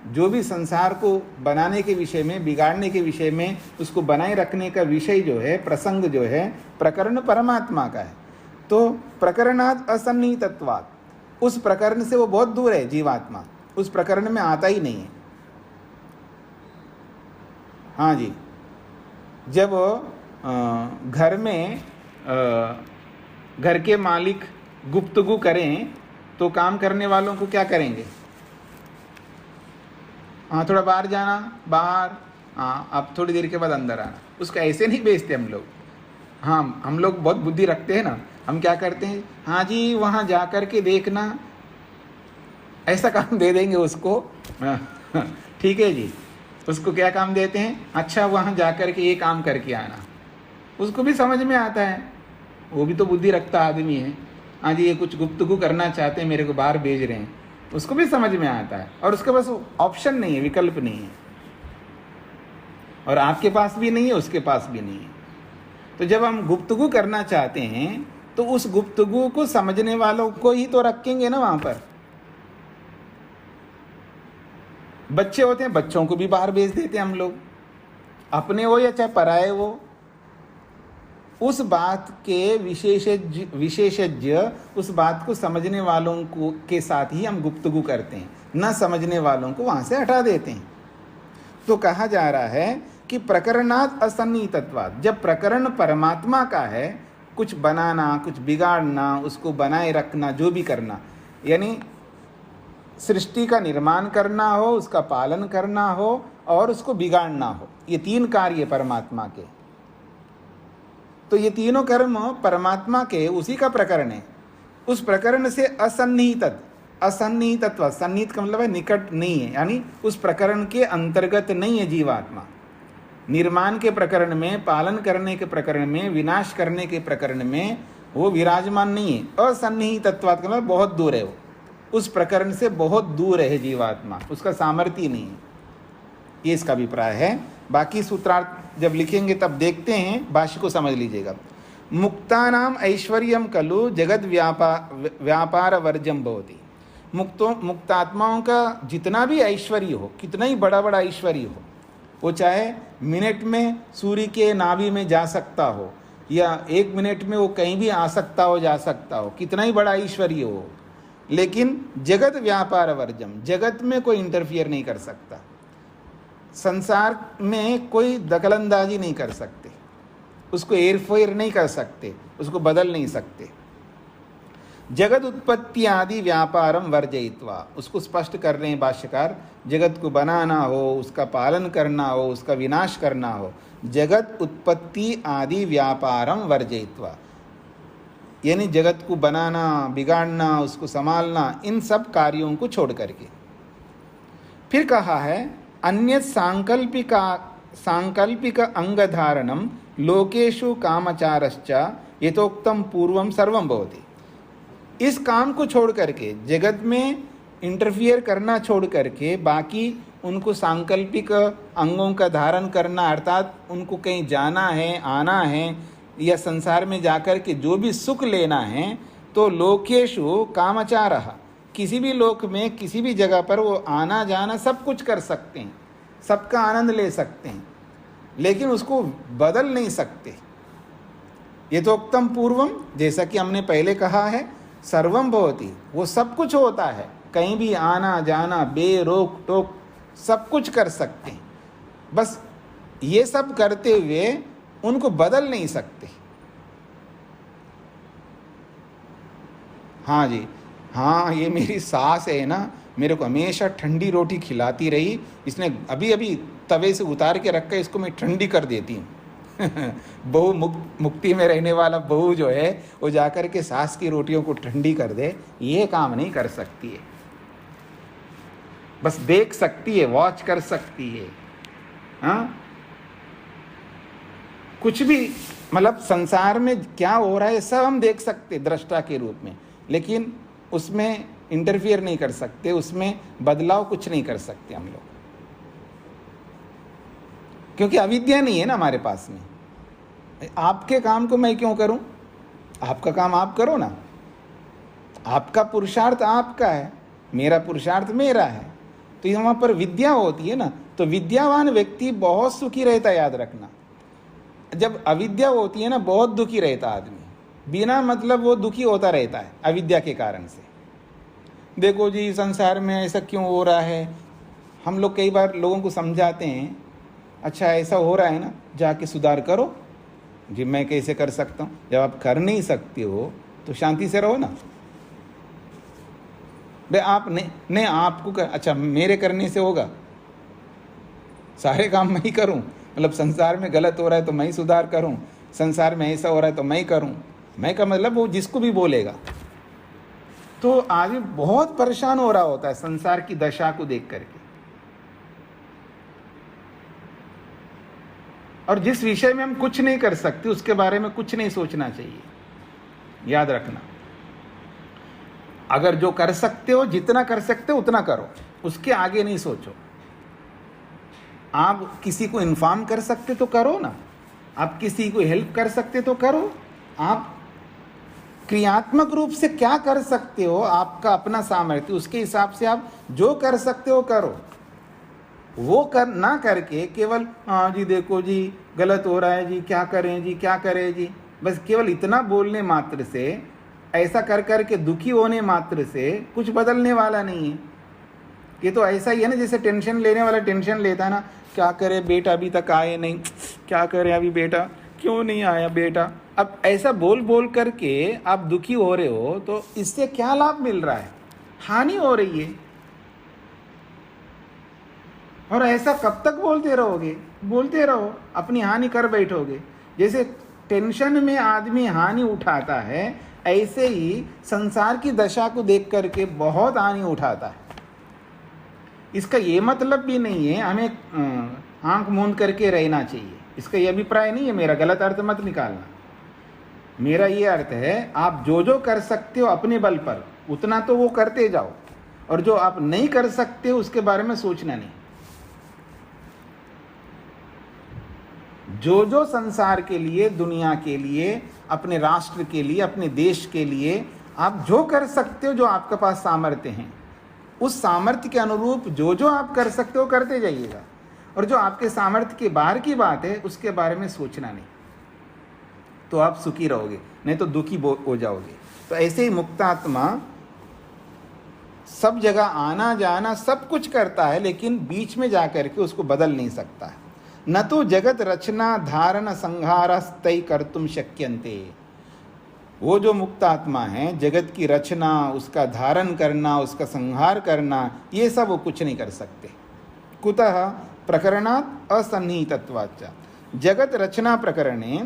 जो भी संसार को बनाने के विषय में, बिगाड़ने के विषय में, उसको बनाए रखने का विषय जो है, प्रसंग जो है, प्रकरण परमात्मा का है। तो प्रकरणात् असन्निहितत्वात्, उस प्रकरण से वो बहुत दूर है जीवात्मा, उस प्रकरण में आता ही नहीं है। हाँ जी, जब घर में घर के मालिक गुप्तगू करें तो काम करने वालों को क्या करेंगे? हाँ, थोड़ा बाहर जाना, बाहर, हाँ अब थोड़ी देर के बाद अंदर आना। उसको ऐसे नहीं भेजते हम लोग। हाँ, हम लोग बहुत बुद्धि रखते हैं ना, हम क्या करते हैं, हाँ जी वहाँ जा कर के देखना, ऐसा काम दे देंगे उसको। ठीक है जी, उसको क्या काम देते हैं, अच्छा वहाँ जा कर के ये काम करके आना। उसको भी समझ में आता है, वो भी तो बुद्धि रखता आदमी है। हाँ जी, ये कुछ गुप्तगू करना चाहते हैं, मेरे को बाहर भेज रहे हैं, उसको भी समझ में आता है। और उसके पास ऑप्शन नहीं है, विकल्प नहीं है, और आपके पास भी नहीं है, उसके पास भी नहीं है। तो जब हम गुप्तगू करना चाहते हैं तो उस गुप्तगू को समझने वालों को ही तो रखेंगे ना वहाँ पर। बच्चे होते हैं, बच्चों को भी बाहर भेज देते हैं हम लोग, अपने हो या चाहे पराए हो। उस बात के विशेषज्ञ उस बात को समझने वालों को के साथ ही हम गुप्तगू करते हैं, न समझने वालों को वहाँ से हटा देते हैं। तो कहा जा रहा है कि प्रकरणात् असन्निहितत्वात्, जब प्रकरण परमात्मा का है, कुछ बनाना, कुछ बिगाड़ना, उसको बनाए रखना, जो भी करना, यानी सृष्टि का निर्माण करना हो, उसका पालन करना हो और उसको बिगाड़ना हो, ये तीन कार्य परमात्मा के। तो ये तीनों कर्म परमात्मा के उसी का प्रकरण है। उस प्रकरण से असन्निहितत्व, सन्निहित का मतलब है निकट नहीं है, यानी उस प्रकरण के अंतर्गत नहीं है जीवात्मा। निर्माण के प्रकरण में, पालन करने के प्रकरण में, विनाश करने के प्रकरण में वो विराजमान नहीं है। असन्निहितत्वात् का मतलब बहुत दूर है, वो उस प्रकरण से बहुत दूर है जीवात्मा, उसका सामर्थ्य नहीं है। ये इसका अभिप्राय है। बाकी सूत्रार्थ जब लिखेंगे तब देखते हैं, भाष्य को समझ लीजिएगा। मुक्तानाम ऐश्वर्यम खलु जगद व्यापार वर्जम भवति। मुक्तात्माओं का जितना भी ऐश्वर्य हो, कितना ही बड़ा बड़ा ऐश्वर्य हो, वो चाहे मिनट में सूर्य के नाभि में जा सकता हो या 1 मिनट में वो कहीं भी आ सकता हो, जा सकता हो, कितना ही बड़ा ऐश्वर्य हो, लेकिन जगत व्यापार वर्जम, जगत में कोई इंटरफियर नहीं कर सकता, संसार में कोई दखलंदाजी नहीं कर सकते, उसको हेरफेर नहीं कर सकते, उसको बदल नहीं सकते। जगत उत्पत्ति आदि व्यापारम वर्जयित्वा, उसको स्पष्ट कर रहे हैं भाष्यकार। जगत को बनाना हो, उसका पालन करना हो, उसका विनाश करना हो, जगत उत्पत्ति आदि व्यापारम वर्जयित्वा, यानी जगत को बनाना, बिगाड़ना, उसको संभालना, इन सब कार्यों को छोड़ करके। फिर कहा है अन्य सांकल्पिक अंगधारणम लोकेशु कामचारश्च यथोक्तम पूर्वम सर्वम भवति। इस काम को छोड़ करके, जगत में इंटरफियर करना छोड़ करके, बाकी उनको सांकल्पिक अंगों का धारण करना, अर्थात उनको कहीं जाना है, आना है, या संसार में जाकर के जो भी सुख लेना है, तो लोकेशु कामचारः, किसी भी लोक में, किसी भी जगह पर वो आना जाना सब कुछ कर सकते हैं, सबका आनंद ले सकते हैं, लेकिन उसको बदल नहीं सकते। यथोक्तम पूर्वम, जैसा कि हमने पहले कहा है, सर्वम भवति, वो सब कुछ होता है, कहीं भी आना जाना बेरोक टोक सब कुछ कर सकते हैं, बस ये सब करते हुए उनको बदल नहीं सकते। हाँ जी, हाँ ये मेरी सास है ना, मेरे को हमेशा ठंडी रोटी खिलाती रही, इसने अभी अभी तवे से उतार के रखा, इसको मैं ठंडी कर देती हूँ। बहू मुक्ति में रहने वाला बहू जो है, वो जाकर के सास की रोटियों को ठंडी कर दे, ये काम नहीं कर सकती है, बस देख सकती है, वॉच कर सकती है। हाँ, कुछ भी मतलब संसार में क्या हो रहा है सब हम देख सकते दृष्टा के रूप में, लेकिन उसमें इंटरफियर नहीं कर सकते, उसमें बदलाव कुछ नहीं कर सकते हम लोग, क्योंकि अविद्या नहीं है ना हमारे पास में। आपके काम को मैं क्यों करूं? आपका काम आप करो ना, आपका पुरुषार्थ आपका है, मेरा पुरुषार्थ मेरा है। तो वहाँ पर विद्या होती है ना, तो विद्यावान व्यक्ति बहुत सुखी रहता है, याद रखना। जब अविद्या होती है ना, बहुत दुखी रहता आदमी, बिना मतलब वो दुखी होता रहता है अविद्या के कारण से। देखो जी संसार में ऐसा क्यों हो रहा है, हम लोग कई बार लोगों को समझाते हैं, अच्छा ऐसा हो रहा है ना, जाके सुधार करो जी, मैं कैसे कर सकता हूँ। जब आप कर नहीं सकते हो तो शांति से रहो ना। भाई आप नहीं आपको अच्छा मेरे करने से होगा, सारे काम मैं ही करूँ, मतलब संसार में गलत हो रहा है तो मैं ही सुधार करूँ, संसार में ऐसा हो रहा है तो मैं ही करूँ। मैं का मतलब वो जिसको भी बोलेगा। तो आदमी बहुत परेशान हो रहा होता है संसार की दशा को देख करके। और जिस विषय में हम कुछ नहीं कर सकते उसके बारे में कुछ नहीं सोचना चाहिए, याद रखना। अगर जो कर सकते हो, जितना कर सकते हो उतना करो, उसके आगे नहीं सोचो। आप किसी को इन्फॉर्म कर सकते तो करो ना, आप किसी को हेल्प कर सकते तो करो। आप क्रियात्मक रूप से क्या कर सकते हो, आपका अपना सामर्थ्य, उसके हिसाब से आप जो कर सकते हो करो। वो कर ना करके केवल हाँ जी देखो जी गलत हो रहा है जी, क्या करें जी, क्या करें जी, बस केवल इतना बोलने मात्र से, ऐसा कर कर के दुखी होने मात्र से कुछ बदलने वाला नहीं है। ये तो ऐसा ही है ना, जैसे टेंशन लेने वाला टेंशन लेता है ना, क्या करे बेटा अभी तक आए नहीं, क्या करे अभी बेटा क्यों नहीं आया बेटा। अब ऐसा बोल बोल करके आप दुखी हो रहे हो, तो इससे क्या लाभ मिल रहा है, हानि हो रही है। और ऐसा कब तक बोलते रहोगे, बोलते रहो, अपनी हानि कर बैठोगे। जैसे टेंशन में आदमी हानि उठाता है, ऐसे ही संसार की दशा को देख करके बहुत हानि उठाता है। इसका ये मतलब भी नहीं है हमें आंख मूंद करके रहना चाहिए, इसका ये अभिप्राय नहीं है मेरा, गलत अर्थ मत निकालना। मेरा ये अर्थ है आप जो जो कर सकते हो अपने बल पर उतना तो वो करते जाओ, और जो आप नहीं कर सकते हो उसके बारे में सोचना नहीं। जो जो संसार के लिए, दुनिया के लिए, अपने राष्ट्र के लिए, अपने देश के लिए आप जो कर सकते हो, जो आपके पास सामर्थ्य हैं, उस सामर्थ्य के अनुरूप जो जो आप कर सकते हो करते जाइएगा। और जो आपके सामर्थ्य के बाहर की बात है उसके बारे में सोचना नहीं, तो आप सुखी रहोगे, नहीं तो दुखी हो जाओगे। तो ऐसे ही मुक्तात्मा सब जगह आना जाना सब कुछ करता है, लेकिन बीच में जाकर के उसको बदल नहीं सकता है। न तो जगत रचना धारण संहारस्तै कर्तुम शक्यन्ते। वो जो मुक्त आत्मा है, जगत की रचना, उसका धारण करना, उसका संहार करना, ये सब वो कुछ नहीं कर सकते। कुतः प्रकरणात् असन्निहितत्वाच्च। जगत रचना प्रकरणे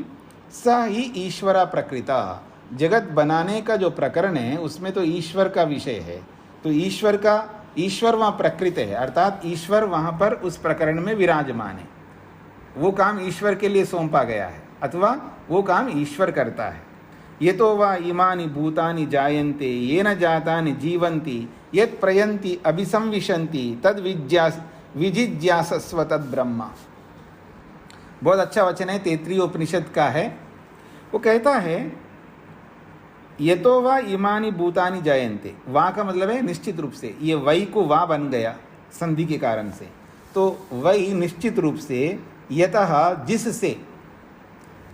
स ही ईश्वरा प्रकृता। जगत बनाने का जो प्रकरण है उसमें तो ईश्वर का विषय है, तो ईश्वर वहाँ प्रकृत है, अर्थात ईश्वर वहाँ पर उस प्रकरण में विराजमान है। वो काम ईश्वर के लिए सौंपा गया है, अथवा वो काम ईश्वर करता है। ये तो वा इमानि भूतानि जायन्ते येन जातानि जीवन्ति यत् प्रयन्ति अभिसंविशन्ति तद विजिज्ञासस्व तद ब्रह्मा। बहुत अच्छा वचन है, तैत्तिरीय उपनिषद का है। वो कहता है ये तो वा इमानि भूतानि जायन्ते, वा का मतलब है निश्चित रूप से, ये वही को वा बन गया संधि के कारण से, तो वही निश्चित रूप से, यतः जिससे,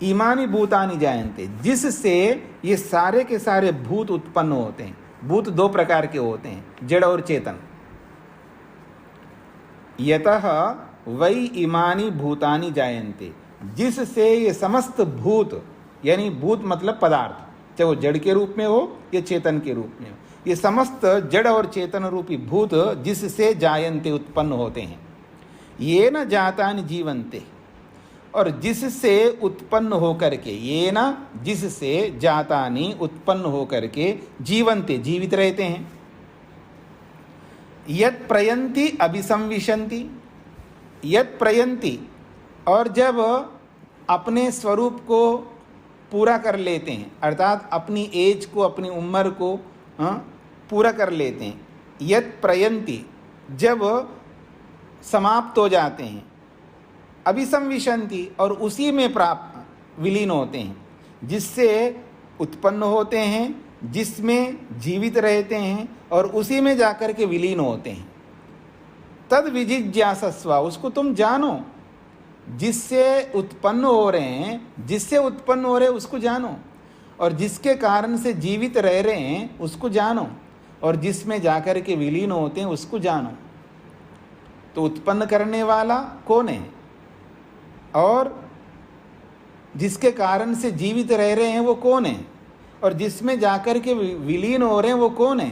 इमानि भूतानि जायन्ते, जिससे ये सारे के सारे भूत उत्पन्न होते हैं। भूत दो प्रकार के होते हैं, जड़ और चेतन। यतः वै इमानि भूतानि जायन्ते, जिससे ये समस्त भूत, यानी भूत मतलब पदार्थ, चाहे वो जड़ के रूप में हो या चेतन के रूप में हो, ये समस्त जड़ और चेतन रूपी भूत जिससे जायन्ते उत्पन्न होते हैं। ये न जातानि जीवन्ते, और जिससे उत्पन्न होकर के, ये न जिससे जातानि उत्पन्न होकर के जीवन्ते जीवित रहते हैं। यत् प्रयन्ति अभिसंविशन्ति, यत् प्रयन्ति, और जब अपने स्वरूप को पूरा कर लेते हैं, अर्थात अपनी एज को, अपनी उम्र को पूरा कर लेते हैं। यत् प्रयन्ति, जब समाप्त हो जाते हैं। अभिसंविशन्ति, और उसी में प्राप्त विलीन होते हैं, जिससे उत्पन्न होते हैं, जिसमें जीवित रहते हैं, और उसी में जाकर के विलीन होते हैं। तद विजिज्ञासस्व, उसको तुम जानो। जिससे उत्पन्न हो रहे हैं, जिससे उत्पन्न हो रहे हैं उसको जानो, और जिसके कारण से जीवित रह रहे हैं उसको जानो, और जिसमें जाकर के विलीन होते हैं उसको जानो। तो उत्पन्न करने वाला कौन है और जिसके कारण से जीवित रह रहे हैं वो कौन है, और जिसमें जाकर के विलीन हो रहे हैं वो कौन है?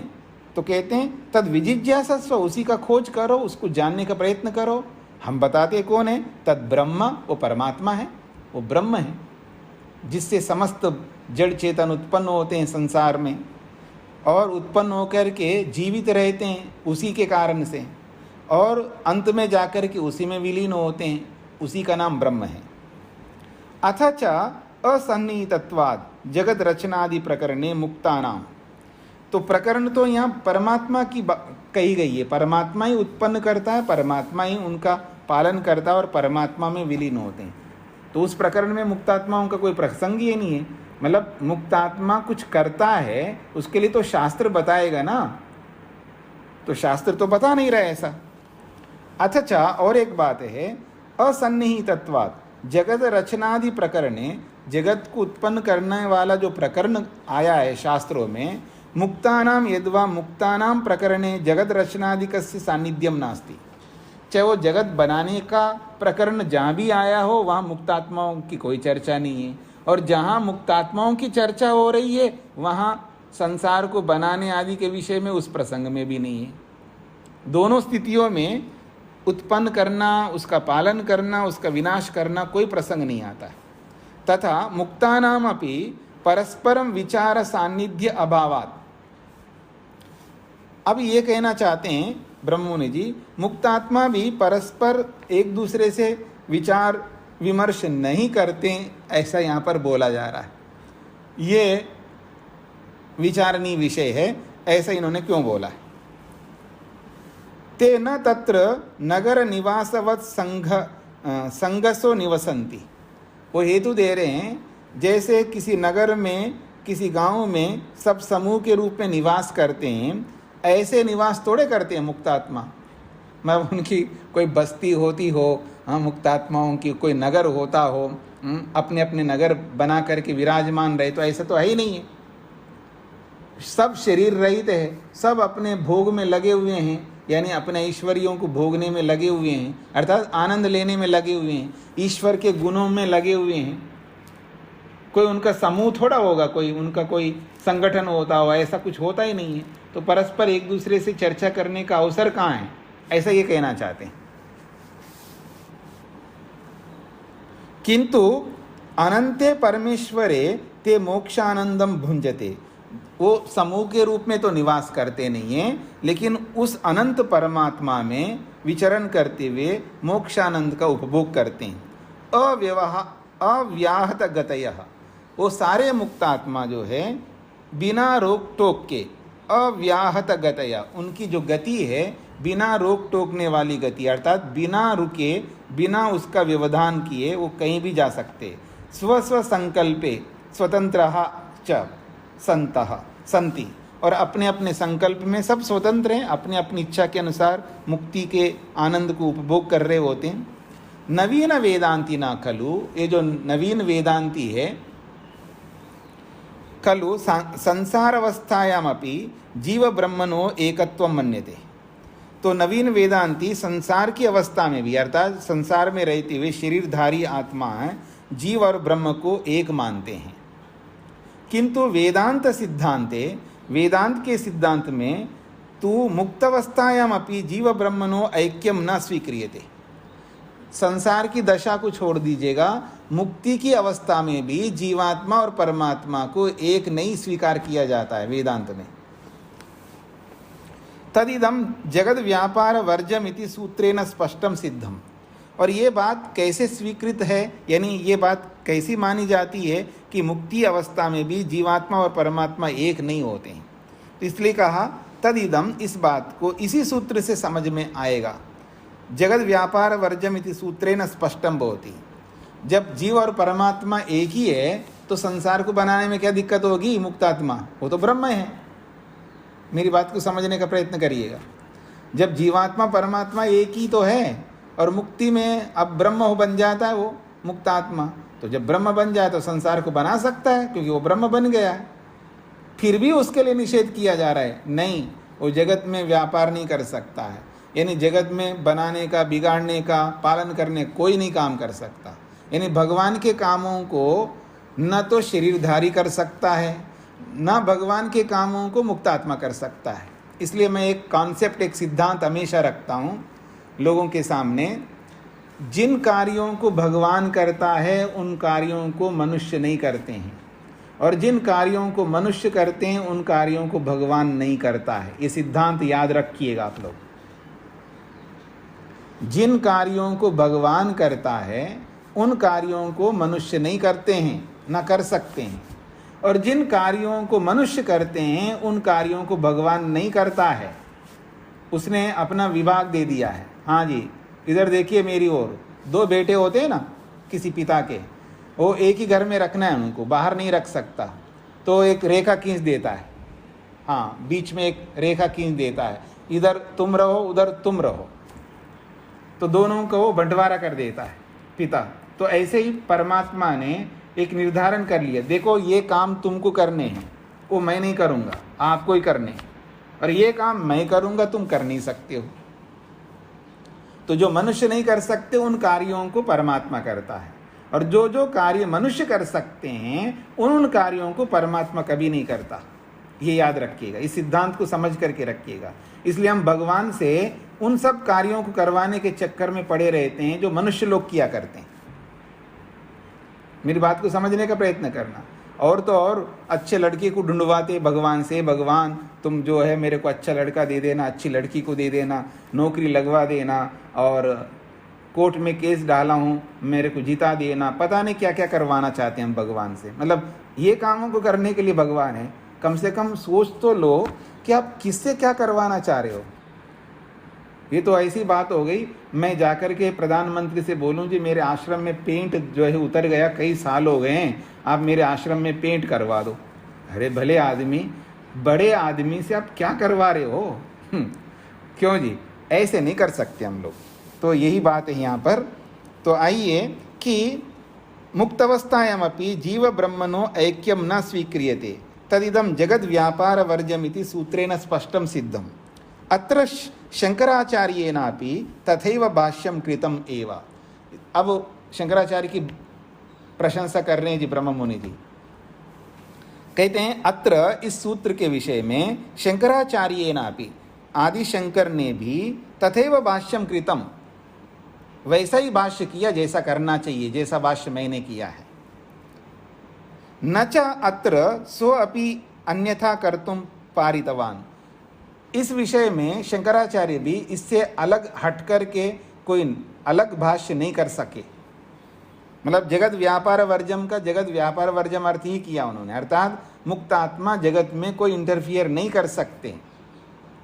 तो कहते हैं तद विजिज्ञासस्व, उसी का खोज करो, उसको जानने का प्रयत्न करो। हम बताते कौन है? तद ब्रह्म, वो परमात्मा है, वो ब्रह्म है, जिससे समस्त जड़ चेतन उत्पन्न होते हैं संसार में, और उत्पन्न होकर के जीवित रहते हैं उसी के कारण से, और अंत में जाकर के उसी में विलीन होते हैं, उसी का नाम ब्रह्म है। अथ च असन्निहितत्वाद जगत रचनादि प्रकरणे मुक्तानाम, तो प्रकरण तो यहाँ परमात्मा की कही गई है, परमात्मा ही उत्पन्न करता है, परमात्मा ही उनका पालन करता है और परमात्मा में विलीन होते हैं। तो उस प्रकरण में मुक्तात्माओं का कोई प्रसंग ही नहीं है। मतलब मुक्तात्मा कुछ करता है उसके लिए तो शास्त्र बताएगा ना, तो शास्त्र तो बता नहीं रहा ऐसा। अथचा, और एक बात है, असन्निहितत्वात् जगत रचनादि प्रकरणे, जगत को उत्पन्न करने वाला जो प्रकरण आया है शास्त्रों में, मुक्तानाम यद्वा मुक्तानाम प्रकरणे जगत रचनादिकस्य सान्निध्यम नास्ति, चाहे वो जगत बनाने का प्रकरण जहाँ भी आया हो वहाँ मुक्तात्माओं की कोई चर्चा नहीं है, और जहाँ मुक्तात्माओं की चर्चा हो रही है वहाँ संसार को बनाने आदि के विषय में उस प्रसंग में भी नहीं है। दोनों स्थितियों में उत्पन्न करना, उसका पालन करना, उसका विनाश करना कोई प्रसंग नहीं आता है। तथा मुक्तानाम अपि परस्परम विचार सान्निध्य अभावात्, अब ये कहना चाहते हैं ब्रह्ममुनि जी, मुक्तात्मा भी परस्पर एक दूसरे से विचार विमर्श नहीं करते, ऐसा यहाँ पर बोला जा रहा है। ये विचारणीय विषय है, ऐसा इन्होंने क्यों बोला है? ते न तत्र नगर निवासवत् संगसो निवसन्ति, वो हेतु दे रहे हैं जैसे किसी नगर में, किसी गांव में सब समूह के रूप में निवास करते हैं, ऐसे निवास थोड़े करते हैं मुक्तात्मा। मैं उनकी कोई बस्ती होती हो, हाँ, मुक्तात्माओं की कोई नगर होता हो, अपने अपने नगर बना करके विराजमान रहे, तो ऐसा तो है ही नहीं है। सब शरीर रहित है, सब अपने भोग में लगे हुए हैं, यानी अपने ऐश्वर्यों को भोगने में लगे हुए हैं, अर्थात आनंद लेने में लगे हुए हैं, ईश्वर के गुणों में लगे हुए हैं। कोई उनका समूह थोड़ा होगा, कोई उनका कोई संगठन होता हो, ऐसा कुछ होता ही नहीं है। तो परस्पर एक दूसरे से चर्चा करने का अवसर कहाँ है, ऐसा ये कहना चाहते हैं। किंतु अनंते परमेश्वरे ते मोक्षानंदम भुंजते, वो समूह के रूप में तो निवास करते नहीं हैं, लेकिन उस अनंत परमात्मा में विचरण करते हुए मोक्षानंद का उपभोग करते हैं। अव्याहत गतयः, वो सारे मुक्तात्मा जो है बिना रोक टोक के, अव्याहत गतया, उनकी जो गति है बिना रोक टोकने वाली गति, अर्थात बिना रुके, बिना उसका व्यवधान किए वो कहीं भी जा सकते। स्व संकल्पे स्वतंत्रः च संतः संति, और अपने अपने संकल्प में सब स्वतंत्र हैं, अपने अपनी इच्छा के अनुसार मुक्ति के आनंद को उपभोग कर रहे होते हैं। नवीन वेदांती ना खलु, ये जो नवीन वेदांती है, खलु संसारावस्थायामपि जीव ब्रह्मणो एकत्वं मन्यते, तो नवीन वेदांती संसार की अवस्था में भी, अर्थात संसार में रहते हुए शरीरधारी आत्मा है, जीव और ब्रह्म को एक मानते हैं। किंतु वेदांत सिद्धांते, वेदांत के सिद्धांत में तू मुक्तावस्थायाम अपि जीव ब्रह्मणो ऐक्यम न स्वीक्रियते, संसार की दशा को छोड़ दीजिएगा, मुक्ति की अवस्था में भी जीवात्मा और परमात्मा को एक नहीं स्वीकार किया जाता है वेदांत में। तदिदम जगद व्यापार वर्जमिति सूत्रेण स्पष्टम सिद्धम, और ये बात कैसे स्वीकृत है, यानी ये बात कैसी मानी जाती है कि मुक्ति अवस्था में भी जीवात्मा और परमात्मा एक नहीं होते हैं। तो इसलिए कहा तदिदम, इस बात को इसी सूत्र से समझ में आएगा। जगत व्यापार वर्जमिति सूत्रेण स्पष्टम भवति, जब जीव और परमात्मा एक ही है तो संसार को बनाने में क्या दिक्कत होगी? मुक्तात्मा वो तो ब्रह्म है। मेरी बात को समझने का प्रयत्न करिएगा। जब जीवात्मा परमात्मा एक ही तो है, और मुक्ति में अब ब्रह्म हो बन जाता है वो मुक्त आत्मा, तो जब ब्रह्म बन जाए तो संसार को बना सकता है, क्योंकि वो ब्रह्म बन गया है। फिर भी उसके लिए निषेध किया जा रहा है, नहीं, वो जगत में व्यापार नहीं कर सकता है, यानी जगत में बनाने का, बिगाड़ने का, पालन करने कोई नहीं काम कर सकता। यानी भगवान के कामों को न तो शरीरधारी कर सकता है, न भगवान के कामों को मुक्त आत्मा कर सकता है। इसलिए मैं एक कॉन्सेप्ट, एक सिद्धांत हमेशा रखता हूँ लोगों के सामने, जिन कार्यों को भगवान करता है उन कार्यों को मनुष्य नहीं करते हैं, और जिन कार्यों को मनुष्य करते हैं उन कार्यों को भगवान नहीं करता है। ये सिद्धांत याद रखिएगा आप लोग। जिन कार्यों को भगवान करता है उन कार्यों को मनुष्य नहीं करते हैं, ना कर सकते हैं, और जिन कार्यों को मनुष्य करते हैं उन कार्यों को भगवान नहीं करता है। उसने अपना विभाग दे दिया है। हाँ जी, इधर देखिए मेरी ओर, दो बेटे होते हैं ना किसी पिता के, वो एक ही घर में रखना है, उनको बाहर नहीं रख सकता, तो एक रेखा खींच देता है। हाँ, बीच में एक रेखा खींच देता है, इधर तुम रहो उधर तुम रहो, तो दोनों को वो बंटवारा कर देता है पिता। तो ऐसे ही परमात्मा ने एक निर्धारण कर लिया, देखो ये काम तुमको करने हैं, वो मैं नहीं करूँगा, आपको ही करने हैं, और ये काम मैं करूँगा, तुम कर नहीं सकते हो। तो जो मनुष्य नहीं कर सकते उन कार्यों को परमात्मा करता है, और जो जो कार्य मनुष्य कर सकते हैं उन कार्यों को परमात्मा कभी नहीं करता। ये याद रखिएगा, इस सिद्धांत को समझ करके रखिएगा। इसलिए हम भगवान से उन सब कार्यों को करवाने के चक्कर में पड़े रहते हैं जो मनुष्य लोग किया करते हैं। मेरी बात को समझने का प्रयत्न करना। और तो और अच्छे लड़के को ढूंढवाते भगवान से, भगवान तुम जो है मेरे को अच्छा लड़का दे देना, अच्छी लड़की को दे देना, नौकरी लगवा देना, और कोर्ट में केस डाला हूँ मेरे को जिता देना, पता नहीं क्या क्या करवाना चाहते हैं हम भगवान से। मतलब ये कामों को करने के लिए भगवान है। कम से कम सोच तो लो कि आप किससे क्या करवाना चाह रहे हो। ये तो ऐसी बात हो गई, मैं जाकर के प्रधानमंत्री से बोलूं जी मेरे आश्रम में पेंट जो है उतर गया, कई साल हो गए हैं, आप मेरे आश्रम में पेंट करवा दो। अरे भले आदमी, बड़े आदमी से आप क्या करवा रहे हो? क्यों जी, ऐसे नहीं कर सकते हम लोग। तो यही बात है यहाँ पर। तो आइए कि मुक्तवस्थायामपि जीव ब्रह्मणो ऐक्यम न स्वीक्रियते तदिदं जगद व्यापार वर्जमिति सूत्रेण स्पष्टं सिद्धम्। अत्र शंकराचार्येनापि तथैव भाष्यं कृतम् एव। अब शंकराचार्य की प्रशंसा कर रहे हैं जी ब्रह्म मुनि जी। कहते हैं अत्र, इस सूत्र के विषय में शंकराचार्येनापि, आदि शंकर ने भी तथैव भाष्यं कृतम्, वैसा ही भाष्य किया जैसा करना चाहिए, जैसा भाष्य मैंने किया है। न च अत्र सो अपि अन्यथा कर्तुम पारितवान। इस विषय में शंकराचार्य भी इससे अलग हट कर के कोई अलग भाष्य नहीं कर सके। मतलब जगत व्यापार वर्जम का जगत व्यापार वर्जम अर्थ ही किया उन्होंने, अर्थात मुक्त आत्मा जगत में कोई इंटरफियर नहीं कर सकते।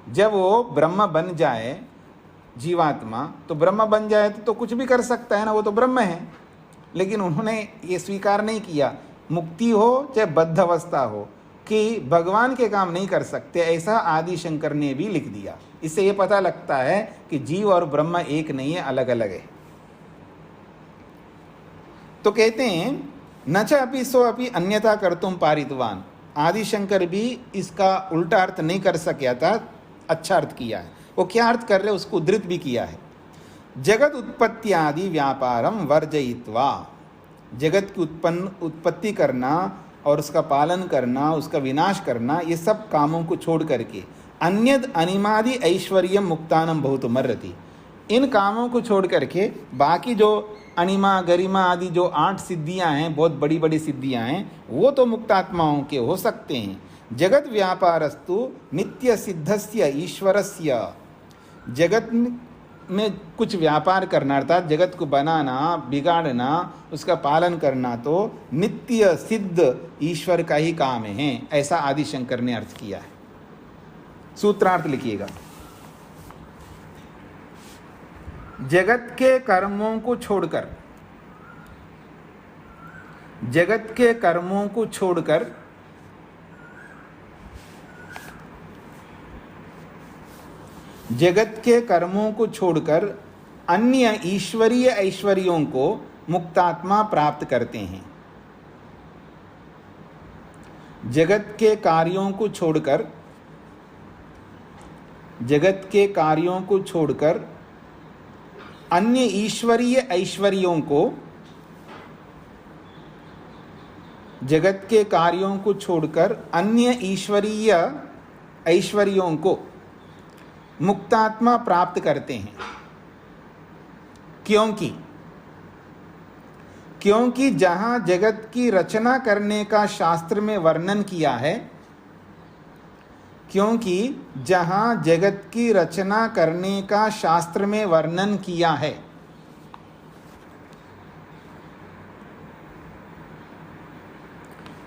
जब वो ब्रह्म बन जाए जीवात्मा, तो ब्रह्म बन जाए तो कुछ भी कर सकता है ना, वो तो ब्रह्म है। लेकिन उन्होंने ये स्वीकार नहीं किया, मुक्ति हो चाहे बद्ध अवस्था हो, कि भगवान के काम नहीं कर सकते, ऐसा आदि शंकर ने भी लिख दिया। इससे ये पता लगता है कि जीव और ब्रह्म एक नहीं है, अलग अलग है। तो कहते हैं न च अपि सो अपि अन्यथा कर्तुम पारितवान। आदि शंकर भी इसका उल्टा अर्थ नहीं कर सके था, अच्छा अर्थ किया है। वो क्या अर्थ कर रहे उसको उद्धृत भी किया है। जगत उत्पत्ति आदि व्यापारम वर्जयित्वा, जगत की उत्पत्ति करना और उसका पालन करना, उसका विनाश करना, ये सब कामों को छोड़ करके अन्यद अनिमादि ऐश्वर्यम मुक्तानम बहुत मर्रति, इन कामों को छोड़ करके बाकी जो अनिमा गरिमा आदि जो 8 सिद्धियां हैं, बहुत बड़ी बड़ी सिद्धियां हैं, वो तो मुक्तात्माओं के हो सकते हैं। जगत व्यापारस्तु नित्य सिद्धस्य ईश्वरस्य, जगत में कुछ व्यापार करना अर्थात जगत को बनाना, बिगाड़ना, उसका पालन करना तो नित्य सिद्ध ईश्वर का ही काम है, ऐसा आदि शंकर ने अर्थ किया है। सूत्रार्थ लिखिएगा। जगत के कर्मों को छोड़कर, जगत के कर्मों को छोड़कर जगत के कर्मों को छोड़कर अन्य ईश्वरीय ऐश्वर्यों को मुक्तात्मा प्राप्त करते हैं। जगत के कार्यों को छोड़कर अन्य ईश्वरीय ऐश्वर्यों को जगत के कार्यों को छोड़कर अन्य ईश्वरीय ऐश्वर्यों को मुक्तात्मा प्राप्त करते हैं। क्योंकि जहां जगत की रचना करने का शास्त्र में वर्णन किया है, क्योंकि जहां जगत की रचना करने का शास्त्र में वर्णन किया है,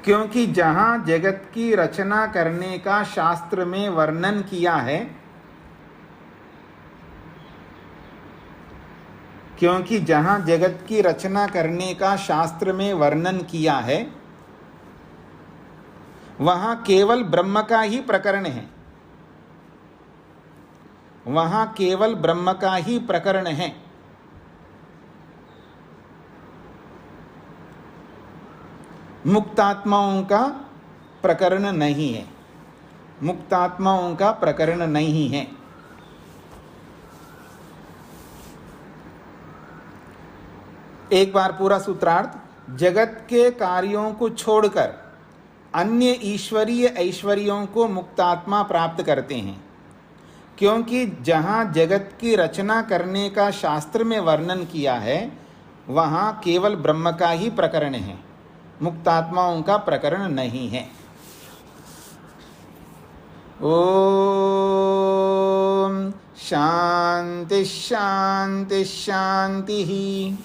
क्योंकि जहां जगत की रचना करने का शास्त्र में वर्णन किया है, क्योंकि जहां जगत की रचना करने का शास्त्र में वर्णन किया है, वहां केवल ब्रह्म का ही प्रकरण है। वहां केवल ब्रह्म का ही प्रकरण है। मुक्तात्माओं का प्रकरण नहीं है। मुक्तात्माओं का प्रकरण नहीं है। एक बार पूरा सूत्रार्थ। जगत के कार्यों को छोड़कर अन्य ईश्वरीय ऐश्वर्यों को मुक्तात्मा प्राप्त करते हैं, क्योंकि जहाँ जगत की रचना करने का शास्त्र में वर्णन किया है, वहाँ केवल ब्रह्म का ही प्रकरण है, मुक्तात्माओं का प्रकरण नहीं है। ओम शांति शांति शांति ही।